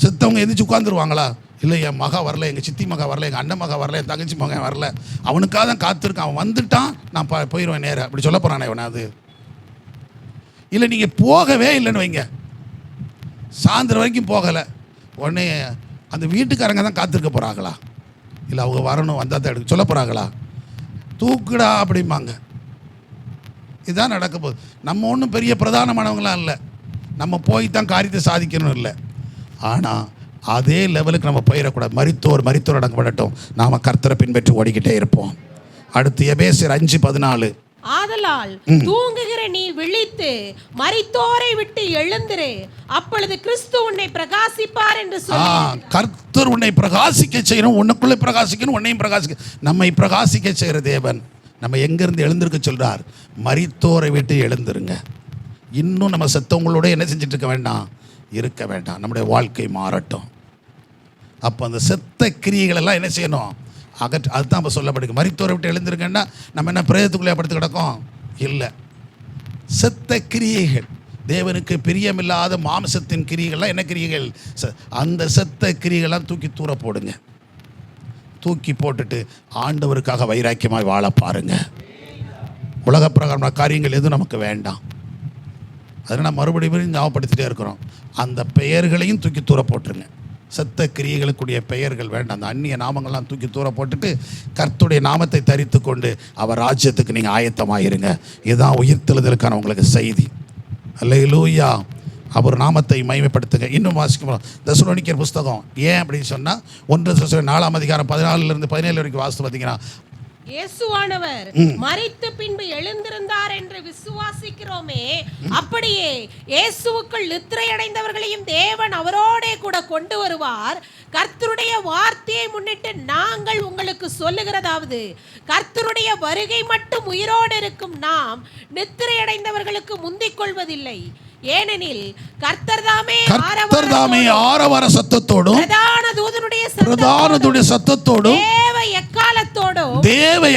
செத்தவங்க எந்திரிச்சு உட்காந்துருவாங்களா? இல்லை, என் மகா வரல, எங்கள் சித்தி மகா வரல, எங்கள் அண்ணன் மகா வரல, என் தங்கச்சி மகன் வரல, அவனுக்காக தான் காத்திருக்கான், அவன் வந்துட்டான், நான் போயிடுவேன் நேரம், அப்படி சொல்ல போகிறானே அவனாது? இல்லை, நீங்கள் போகவே இல்லைன்னு வைங்க, சாயந்தரம் வரைக்கும் போகலை, உடனே அந்த வீட்டுக்காரங்க தான் காத்திருக்க போகிறாங்களா? இல்லை அவங்க வரணும், வந்தால் தான் எடுக்க சொல்ல போகிறாங்களா? தூக்குடா அப்படிம்பாங்க. இதுதான் நடக்க போகுது. நம்ம ஒன்றும் பெரிய பிரதானமானவங்களாம் இல்லை, நம்ம போய் தான் காரியத்தை சாதிக்கணும் இல்லை. ஆனால் அதே லெவலுக்கு நம்ம போயிடக்கூடாது. மரித்தோர் அடக்கப்படட்டும், நாம் கர்த்தரை பின்பற்றி ஓடிக்கிட்டே இருப்போம். அடுத்து எபேசியர் 5:14. ஆதலால் தூங்குகிற நீ விழித்து மரித்தோரை விட்டு எழுந்திரு, அப்பொழுது கிறிஸ்து உன்னை பிரகாசிப்பார் என்று சொல்லி. கர்த்தர் உன்னை பிரகாசிக்க செய்யணும், உனக்குள்ளே பிரகாசிக்கணும், உன்னையும் பிரகாசிக்க, நம்மை பிரகாசிக்க செய்கிற தேவன் நம்ம எங்கிருந்து எழுந்திருக்க சொல்றார்? மரித்தோரை விட்டு எழுந்திருங்க. இன்னும் நம்ம செத்தவங்களோட என்ன செஞ்சுட்டு இருக்க வேண்டாம். நம்முடைய வாழ்க்கை மாறட்டும். அப்போ அந்த செத்த கிரியைகள் எல்லாம் என்ன செய்யணும்? அதுதான் நம்ம சொல்லப்படுது. மரித்தோரை விட்டு எழுந்திருக்கேன்னா நம்ம என்ன பிரேதத்துக்குள்ளே படுத்து கிடக்கும்? இல்லை. செத்த கிரியைகள், தேவனுக்கு பிரியமில்லாத மாம்சத்தின் கிரியைகள்லாம் என்ன கிரியைகள்? அந்த செத்த கிரியைகள்லாம் தூக்கி தூர போடுங்க. தூக்கி போட்டுட்டு ஆண்டவருக்காக வைராக்கியமாய் வாழ பாருங்க. உலக பிரகாரமான காரியங்கள் எதுவும் நமக்கு வேண்டாம். அதனால் மறுபடியும் ஞாபகப்படுத்திட்டே இருக்கிறோம். அந்த பெயர்களையும் தூக்கி தூர போட்டுருங்க. செத்த கிரியைகளுக்குரிய பெயர்கள் வேண்டாம். அந்த அந்நிய நாமங்கள்லாம் தூக்கி தூர போட்டுட்டு கர்த்தருடைய நாமத்தை தரித்து கொண்டு அவர் ராஜ்யத்துக்கு நீங்கள் ஆயத்தமாயிருங்க. இதுதான் உயிர்த்தெழுதலுக்கான உங்களுக்கு செய்தி. அல்லேலூயா. அவர் நாமத்தை மகிமைப்படுத்துங்க. இன்னும் வாசிக்கணும் தெசலோனிக்கர் புஸ்தகம். ஏன் அப்படின்னு சொன்னால் 1 தெசலோனிக்கர் 4:14-17 வரைக்கும் வாசித்து பார்த்தீங்கன்னா, இயேசுவானவர் மரித்து பின்பு எழுந்திருந்தார் என்று விசுவாசிக்கிறோமே, அப்படியே இயேசுவுக்குள் நித்திரை அடைந்தவர்களையும் தேவன் அவரோடே கூட கொண்டு வருவார். கர்த்தருடைய வார்த்தையை முன்னிட்டு நாங்கள் உங்களுக்கு சொல்லுகிறதாவது, கர்த்தருடைய வருகை மட்டும் உயிரோடு இருக்கும் நாம் நித்திரை அடைந்தவர்களுக்கு முந்திக் கொள்வதில்லை. ஏனெனில் கர்த்தர் தாமே ஆரவார சத்தத்தோடும் பிரதான தூதனுடைய சத்தத்தோடும் தேவ எக்காலத்தோடும்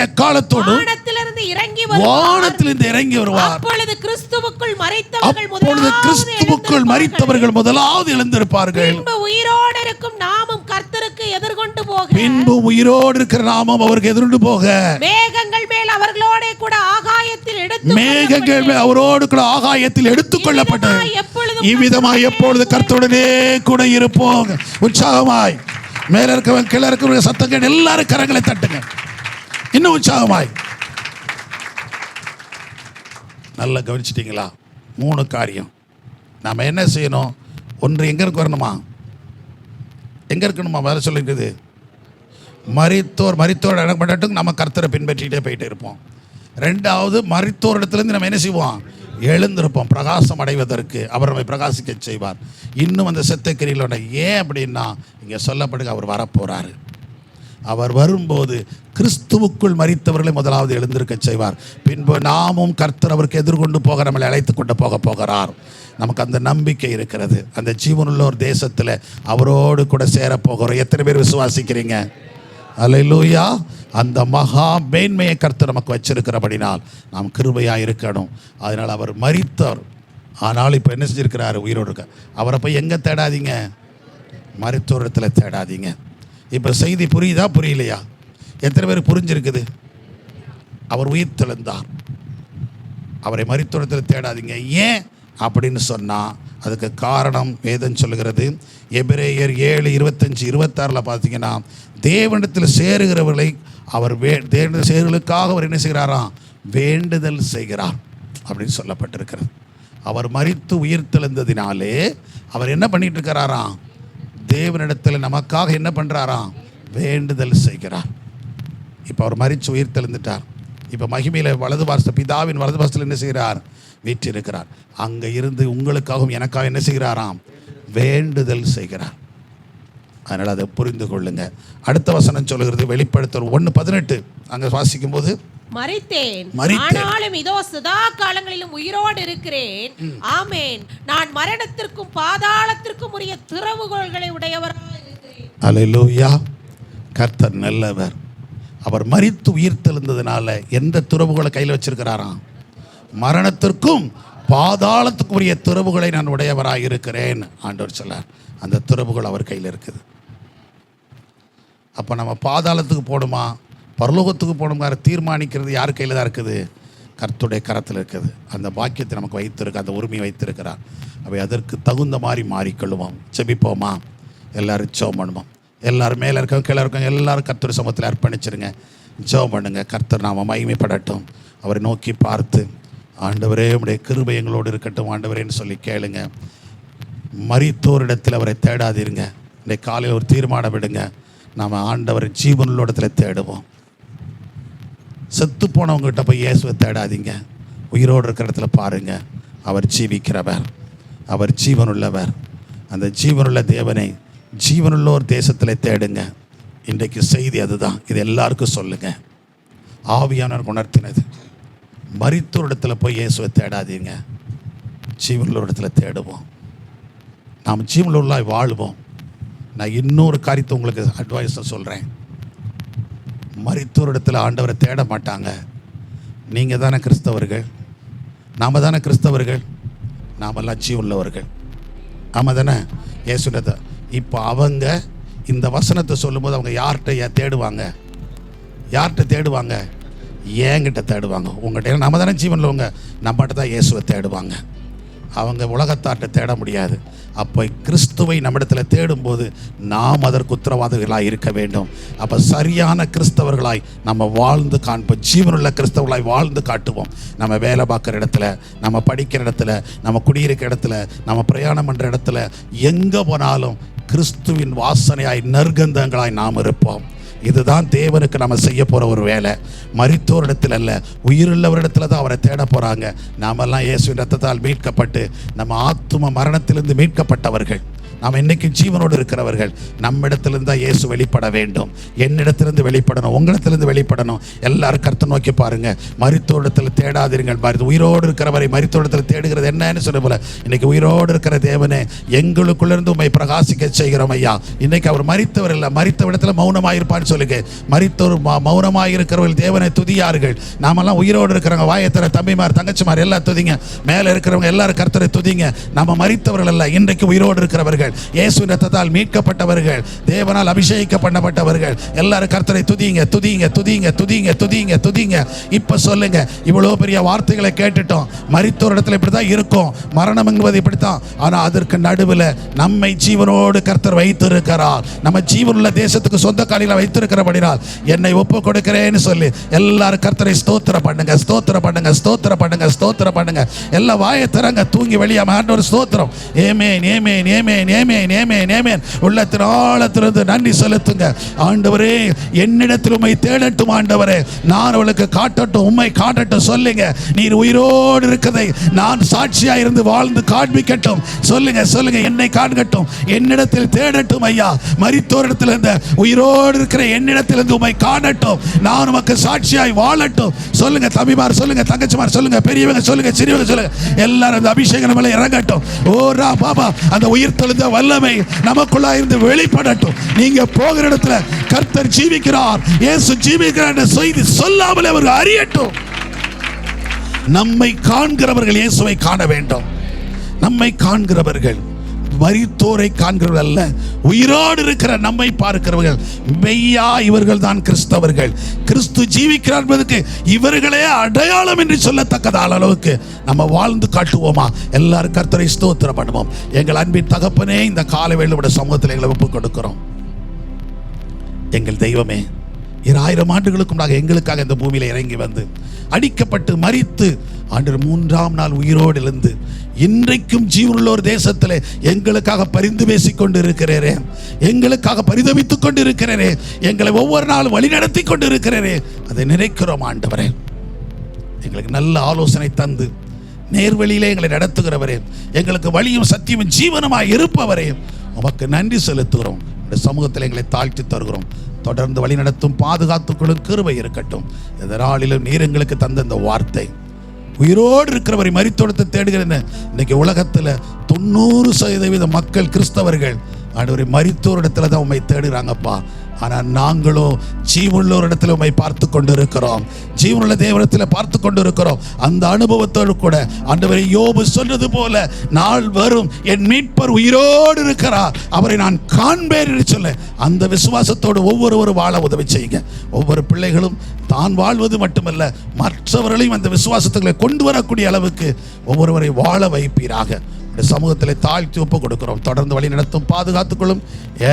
எக்காலத்தோடும் வானத்திலிருந்து இறங்கி வருவார். அப்பொழுது கிறிஸ்துவுக்குள் மரித்தவர்கள் முதலாவது எழுந்திருப்பார்கள். பின்பு உயிரோடு இருக்கும் நாமும் கர்த்தருக்கு எதிர்கொண்டு போக மேகங்கள் மேல் அவர்களோடு கூட ஆகாயத்தில் எடுத்துக்கொள்ளப்பட்டு இவ்விதமாய் எப்பொழுது கர்த்தருடனே கூட இருப்போம். உற்சாகமாய் மேல இருக்கவங்க கீழே இருக்கிறவங்க சத்தங்கள் எல்லாரும் கரங்களை தட்டுங்க. இன்னும் உற்சாகமாய். நல்லா கவனிச்சிட்டீங்களா? 3 காரியம் நாம் என்ன செய்யணும். ஒன்று எங்க இருக்கணுமா வேற சொல்லிருக்குது. மரித்தோர் இடம் பண்ணட்டும், நம்ம கர்த்தரை பின்பற்றிட்டே போயிட்டே இருப்போம். 2வது மரித்தோர் இடத்துலேருந்து நம்ம என்ன செய்வோம், எழுந்திருப்போம் பிரகாசம் அடைவதற்கு. அவர் நம்மை பிரகாசிக்க செய்வார். இன்னும் அந்த செத்த கிரிகளோட ஏன் அப்படின்னா இங்கே சொல்லப்படுங்க, அவர் வரப்போறாரு. அவர் வரும்போது கிறிஸ்துவுக்குள் மரித்தவர்களை முதலாவது எழுந்திருக்க செய்வார். பின்பு நாமும் கர்த்தர் அவருக்கு எதிர்கொண்டு போக நம்மளை அழைத்து கொண்டு போகிறார். நமக்கு அந்த நம்பிக்கை இருக்கிறது. அந்த ஜீவனுள்ள ஒரு தேசத்தில் அவரோடு கூட சேரப்போகிறோம். எத்தனை பேர் விசுவாசிக்கிறீங்க? அல்லேலூயா. அந்த மகா மேன்மையை கர்த்தர் நமக்கு வச்சிருக்கிறபடினால் நாம் கிருபையாக இருக்கணும். அதனால் அவர் மரித்தார், ஆனால் இப்போ என்ன செஞ்சிருக்கிறாரு, உயிரோடு இருக்க. அவரை போய் எங்கே தேடாதீங்க, மரித்தோரிடத்தில் தேடாதீங்க. இப்போ செய்தி புரியுதா புரியலையா? எத்தனை பேர் புரிஞ்சிருக்குது? அவர் உயிர் தெழுந்தார், அவரை மரித்தோரிடத்தில் தேடாதீங்க. ஏன் அப்படின்னு சொன்னால் அதுக்கு காரணம் வேதம் சொல்லுகிறது. எபிரேயர் 7:25-26 பார்த்தீங்கன்னா, தேவனிடத்தில் சேருகிறவர்களை அவர் தேவனிடத்தில் சேருகளுக்காக அவர் என்ன செய்கிறாராம், வேண்டுதல் செய்கிறார் அப்படின்னு சொல்லப்பட்டிருக்கிறது. அவர் மரித்து உயிர் தெழுந்ததினாலே அவர் என்ன பண்ணிட்டு இருக்கிறாராம், தேவனிடத்தில் நமக்காக என்ன பண்ணுறாராம், வேண்டுதல் செய்கிறார். இப்போ அவர் மரித்து உயிர் தெழுந்துட்டார். இப்போ மகிமையில் வலது பாரச பிதாவின் வலது பாரசத்தில் என்ன செய்கிறார், வீற்றிருக்கிறார். அங்கே இருந்து உங்களுக்காகவும் எனக்காக என்ன செய்கிறாராம், வேண்டுதல் செய்கிறார். அதனால் அதை புரிந்து கொள்ளுங்க. அடுத்த வசனம் சொல்லுகிறது, வெளிப்படுத்தல் 1:18 அங்கே வாசிக்கும் போது, மரித்தேன் ஆனாலும் இதோ சதா காலங்களிலும் உயிரோடு இருக்கிறேன். ஆமென். நான் மரணத்திற்கும் பாதாளத்திற்கும் உரிய திறவுகோல்களை உடையவராய் இருக்கிறேன். அல்லேலூயா. கர்த்தர் நல்லவர். அவர் மரித்து உயிர் தெழுந்ததுனால எந்த திறவுகளை கையில் வச்சிருக்கிறாராம், மரணத்திற்கும் பாதாளத்துக்கு உரிய திறவுகளை நான் உடையவராக இருக்கிறேன் ஆண்டவர் சொல்லார். அந்த திறவுகள் அவர் கையில் இருக்குது. அப்போ நம்ம பாதாளத்துக்கு போடுமா பரலோகத்துக்கு போடுமா தீர்மானிக்கிறது யார் கையில் தான் இருக்குது, கர்த்தருடைய கரத்தில் இருக்குது. அந்த பாக்கியத்தை நமக்கு வைத்திருக்க, அந்த உரிமையை வைத்திருக்கிறார். அவை அதற்கு தகுந்த மாதிரி மாறிக்கொள்ளுவோம். செபிப்போமா? எல்லோரும் ஜெபம் பண்ணுவோம். எல்லோரும் மேலே இருக்கவங்க கீழே இருக்கவங்க எல்லோரும் கர்த்தர் சமூகத்தில் அர்ப்பணிச்சிருங்க. ஜெபம் பண்ணுங்க. கர்த்தர் நாம மகிமைப்படட்டும். அவரை நோக்கி பார்த்து, ஆண்டவரே உம்முடைய கிருபை எங்களோடு இருக்கட்டும் ஆண்டவரேன்னு சொல்லி கேளுங்க. மரித்தோரிடத்தில் அவரை தேடாதீருங்க. இன்றைக்கு காலையில் ஒரு தீர்மானம் விடுங்க, நாம் ஆண்டவரை ஜீவனுள்ள இடத்துல தேடுவோம். செத்து போனவங்ககிட்ட போய் இயேசுவை தேடாதீங்க, உயிரோடு இருக்கிற இடத்துல பாருங்க. அவர் ஜீவிக்கிறவர், அவர் ஜீவனுள்ளவர். அந்த ஜீவனுள்ள தேவனை ஜீவனுள்ள ஒரு தேசத்தில் தேடுங்க. இன்றைக்கு செய்தி அதுதான். இது எல்லாருக்கும் சொல்லுங்க. ஆவியானவர் உணர்த்தினது. மரித்தோர் இடத்துல போய் இயேசுவை தேடாதீங்க, ஜீவனுள்ள இடத்துல தேடுவோம். நாம் ஜீவனுள்ளாய் வாழ்வோம். நான் இன்னொரு காரியத்தை உங்களுக்கு அட்வைஸை சொல்கிறேன். மரித்தோர் இடத்துல ஆண்டவரை தேட மாட்டாங்க. நீங்கள் தானே கிறிஸ்தவர்கள், நாம் தானே கிறிஸ்தவர்கள், நாமெல்லாம் ஜீவனுள்ளவர்கள். ஆமாம் தானே இயேசுனதை. இப்போ அவங்க இந்த வசனத்தை சொல்லும்போது அவங்க யார்கிட்ட தேடுவாங்க, யார்கிட்ட தேடுவாங்க, ஏங்கிட்ட தேடுவாங்க. உங்கள்கிட்ட நம்ம தானே ஜீவனில் நம்மகிட்ட தான் இயேசுவை தேடுவாங்க. அவங்க உலகத்தார்கிட்ட தேட முடியாது. அப்போ கிறிஸ்துவை நம்மிடத்தில் தேடும்போது நாம் அதற்கு உத்தரவாதிகளாக இருக்க வேண்டும். அப்போ சரியான கிறிஸ்தவர்களாய் நம்ம வாழ்ந்து காண்போம். ஜீவனுள்ள கிறிஸ்தவர்களாய் வாழ்ந்து காட்டுவோம். நம்ம வேலை பார்க்குற இடத்துல, நம்ம படிக்கிற இடத்துல, நம்ம குடியிருக்கிற இடத்துல, நம்ம பிரயாணம் பண்ணுற இடத்துல, எங்கே போனாலும் கிறிஸ்துவின் வாசனையாய் நற்கந்தங்களாய் நாம் இருப்போம். இதுதான் தேவனுக்கு நம்ம செய்ய போகிற ஒரு வேலை. மரித்தோரிடத்தில் அல்ல, உயிருள்ளவரிடத்தில் தான் அவரை தேட போகிறாங்க. நாமெல்லாம் இயேசுவின் ரத்தத்தால் மீட்கப்பட்டு நம்ம ஆத்தும மரணத்திலிருந்து மீட்கப்பட்டவர்கள். நாம் இன்னைக்கு ஜீவனோடு இருக்கிறவர்கள் நம்மிடத்திலிருந்து தான் இயேசு வெளிப்பட வேண்டும். என்னிடத்திலிருந்து வெளிப்படணும், உங்களிடத்திலிருந்து வெளிப்படணும். எல்லாரும் கர்த்தரை நோக்கி பாருங்க. மரித்தோரிடத்தில் தேடாதீர்கள், உயிரோடு இருக்கிறவரை மரித்தோரிடத்தில் தேடுகிறது என்னன்னு சொல்ல போல இன்னைக்கு உயிரோடு இருக்கிற தேவனே எங்களுக்குள்ளிருந்து உம்மை பிரகாசிக்க செய்கிறோம் ஐயா. இன்னைக்கு அவர் மரித்தவர் இல்லை, மரித்த இடத்துல மௌனமாயிருப்பான்னு சொல்லுங்க. மரித்தோர் மௌனமாயிருக்கிறவர்கள் தேவனை துதியார்கள். நாமெல்லாம் உயிரோடு இருக்கிறவங்க வாயத்திர தம்பிமார் தங்கச்சிமார் எல்லாம் துதிங்க. மேலே இருக்கிறவங்க எல்லாரும் கர்த்தரை துதிங்க. நம்ம மரித்தவர்கள் அல்ல, இன்றைக்கு உயிரோடு இருக்கிறவர்கள், இயேசு ரத்தத்தால் மீட்கப்பட்டவர்கள், தேவனால் அபிஷேகிக்கப்பட்டவர்கள். எல்லாரும் கர்த்தரை துதிங்க, துதிங்க, துதிங்க, துதிங்க, துதிங்க, துதிங்க. இப்ப சொல்லுங்க, இவ்வளவு பெரிய வார்த்தைகளை கேட்டுட்டோம். மரித்தோர் இடத்துல இப்படிதான் இருக்கும், மரணம் என்பது இப்படித்தான். ஆனா அதற்கு நடுவில் நம்மை ஜீவனோடு கர்த்தர் வைத்திருக்கிறார். நம்ம ஜீவனுள்ள தேசத்துக்கு சொந்த காலில வைத்திருக்கிறபடினால் என்னை ஒப்பு கொடுக்கிறேன்னு சொல்லி எல்லாரும் கர்த்தரை ஸ்தோத்திர பண்ணுங்க, ஸ்தோத்திர பண்ணுங்க, ஸ்தோத்திர பண்ணுங்க, ஸ்தோத்திர பண்ணுங்க. எல்லா வாயை தரங்க, தூங்கி வெளியே ஆண்டவர் ஸ்தோத்திரம். ஏமேன், ஏமேன், ஏமேன், ஏமேன், ஏமேன், ஏமேன். உள்ளத்தின் ஆழத்திலிருந்து நன்றி செலுத்துங்க. ஆண்டவரே, என்னிடத்தில் உம்மை தேடட்டும் ஆண்டவரே, நான் அவளுக்கு காட்டட்டும், உம்மை காட்டட்டும் சொல்லுங்க. நீர் உயிரோடு இருக்கதை நான் சாட்சியா இருந்து வாழ்ந்து காண்பிக்கட்டும் சொல்லுங்க, சொல்லுங்க. என்னை காண்கட்டும், என்னிடத்தில் தேடட்டும் ஐயா. மரித்தோரிடத்தில் இருந்த உயிரோடு இருக்கிற என்னிடத்திலிருந்து உம்மை காணட்டும், நான் உமக்கு சாட்சியாய் வாழட்டும் சொல்லுங்க. தம்பிமார் சொல்லுங்க, தங்கச்சிமார் சொல்லுங்க, பெரியவங்க சொல்லுங்க, சிறியவங்க சொல்லுங்க. எல்லாரும் அந்த அபிஷேகம் நம்மள இறங்கட்டும். ஓரா பாபா, அந்த உயிர் தெழுந்த வல்லமை நமக்குள்ளா இருந்து வெளிப்படட்டும். நீங்க போகிற இடத்துல கர்த்தர் ஜீவிக்கிறார், இயேசு ஜீவிக்கிறார் என்ற செய்தி சொல்லாமல் அவர்கள் அறியட்டும். நம்மை காண்கிறவர்கள் இயேசுவை காண வேண்டும். நம்மை காண்கிறவர்கள் மரித்தோரை காண்கிறவர்கள் அல்ல, உயிரோடு இருக்கிற நம்மை பார்க்கிறவர்கள். மெய்யா இவர்கள் தான் கிறிஸ்தவர்கள், கிறிஸ்து ஜீவிக்கிறார் என்பதற்கு இவர்களே அடையாளம் என்று சொல்லத்தக்கதான அளவுக்கு நம்ம வாழ்ந்து காட்டுவோமா? எல்லாரும் கர்த்தரை ஸ்தோத்திரம் பண்ணுவோம். எங்கள் அன்பின் தகப்பனே, இந்த காலை வேளையில சமூகத்தில் எங்களை ஒப்புக் கொடுக்கிறோம். எங்கள் தெய்வமே, 2000 ஆண்டுகளுக்கு முன்னாக எங்களுக்காக இந்த பூமியில இறங்கி வந்து அடிக்கப்பட்டு மரித்து ஆண்டு 3ஆம் நாள் உயிரோடு எழுந்து இன்றைக்கும் ஜீவனுள்ள ஒரு தேசத்திலே எங்களுக்காக பரிந்து பேசிக் கொண்டு இருக்கிறேரே, எங்களுக்காக பரிதவித்துக் கொண்டு இருக்கிறேரே, எங்களை ஒவ்வொரு நாளும் வழி நடத்தி கொண்டு இருக்கிறேரே, அதை நினைக்கிறோம் ஆண்டவரே. எங்களுக்கு நல்ல ஆலோசனை தந்து நேர்வழியிலே எங்களை நடத்துகிறவரே, எங்களுக்கு வழியும் சத்தியமும் ஜீவனமாய் இருப்பவரே, உமக்கு நன்றி செலுத்துகிறோம். இந்த சமூகத்தில் எங்களை தாழ்த்தி தருகிறோம். தொடர்ந்து வழி நடத்தும், பாதுகாத்துக்கொள்ளும் கிருபை இருக்கட்டும். இந்த நாளிலும் நீர் எங்களுக்கு தந்த இந்த வார்த்தை, உயிரோடு இருக்கிறவரை மரித்தோடத்தை தேடுகிறேன்னு. இன்னைக்கு உலகத்தில் 90% மக்கள் கிறிஸ்தவர்கள் ஆண்டவரை மரித்தோரிடத்துல தான் உண்மை தேடுறாங்கப்பா. ஆனால் நாங்களோ ஜீவனுள்ள இடத்துல உண்மை பார்த்து கொண்டு இருக்கிறோம், ஜீவனுள்ள தேவனத்தில் பார்த்து கொண்டு இருக்கிறோம். அந்த அனுபவத்தோடு கூட ஆண்டவரை யோபு சொன்னது போல, நாள் வரும் என் மீட்பர் உயிரோடு இருக்கிறார், அவரை நான் காண்பேன் என்று சொல்ல அந்த விசுவாசத்தோடு ஒவ்வொருவரும் வாழ உதவி செய்யுங்க. ஒவ்வொரு பிள்ளைகளும் தான் வாழ்வது மட்டுமல்ல, மற்றவர்களையும் அந்த விசுவாசத்துக்களை கொண்டு வரக்கூடிய அளவுக்கு ஒவ்வொருவரை வாழ வைப்பீராக. சமூகத்தில் தாழ்த்தி ஒப்பு கொடுக்கிறோம். தொடர்ந்து வழி நடத்தும், பாதுகாத்துக்கொள்ளும்,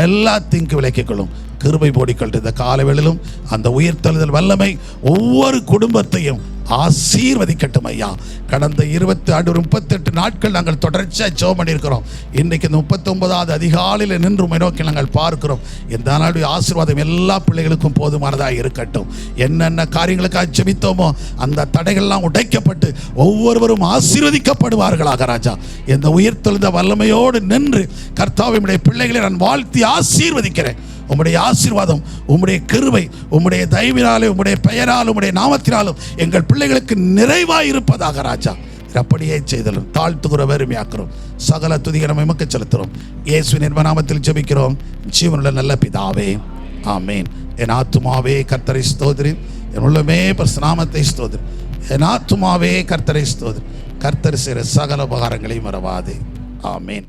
எல்லா தீங்கு விலக்கிக்கொள்ளும், கிருபை போடிக்கொள்ளும். இந்த காலவேளையிலும் அந்த உயிர்த்தெழுதல் வல்லமை ஒவ்வொரு குடும்பத்தையும் ஆசீர்வதிக்கட்டும் ஐயா. கடந்த 38 நாட்கள் நாங்கள் தொடர்ச்சியாக ஜெபம் பண்ணியிருக்கிறோம். இன்றைக்கு இந்த 39வது அதிகாலையில் நின்று உம்மை நோக்கி நாங்கள் பார்க்கிறோம். இந்த நாளுடைய ஆசீர்வாதம் எல்லா பிள்ளைகளுக்கும் போதுமானதாக இருக்கட்டும். என்னென்ன காரியங்களுக்காக ஜெபித்தோமோ அந்த தடைகள்லாம் உடைக்கப்பட்டு ஒவ்வொருவரும் ஆசீர்வதிக்கப்படுவார்களாக ராஜா. இந்த உயிர்த்தெழுந்த வல்லமையோடு நின்று கர்த்தாவே, பிள்ளைகளை நான் வாழ்த்தி ஆசீர்வதிக்கிறேன். உம்முடைய ஆசீர்வாதம், உம்முடைய கிருபை, உம்முடைய தயவினாலே, உம்முடைய பெயராலும், உம்முடைய நாமத்தினாலும் எங்கள் பிள்ளைகளுக்கு நிறைவாய் இருப்பதாக ராஜா. அப்படியே செய்தலும் தாழ்த்துகிற வெறுமையாக்குறோம். சகல துதிகளை எமக்கு செலுத்துகிறோம். இயேசுவின் நாமத்தில் ஜெபிக்கிறோம் ஜீவனுள்ள நல்ல பிதாவே, ஆமேன். என் ஆத்துமாவே கர்த்தரை ஸ்தோத்திரி, என் உள்ளமே பரிசுத்த நாமத்தை ஸ்தோத்திரி. என் ஆத்துமாவே கர்த்தரை ஸ்தோத்திரி. கர்த்தர் செய்கிற சகல உபகாரங்களையும் மறவாதே. ஆமேன்.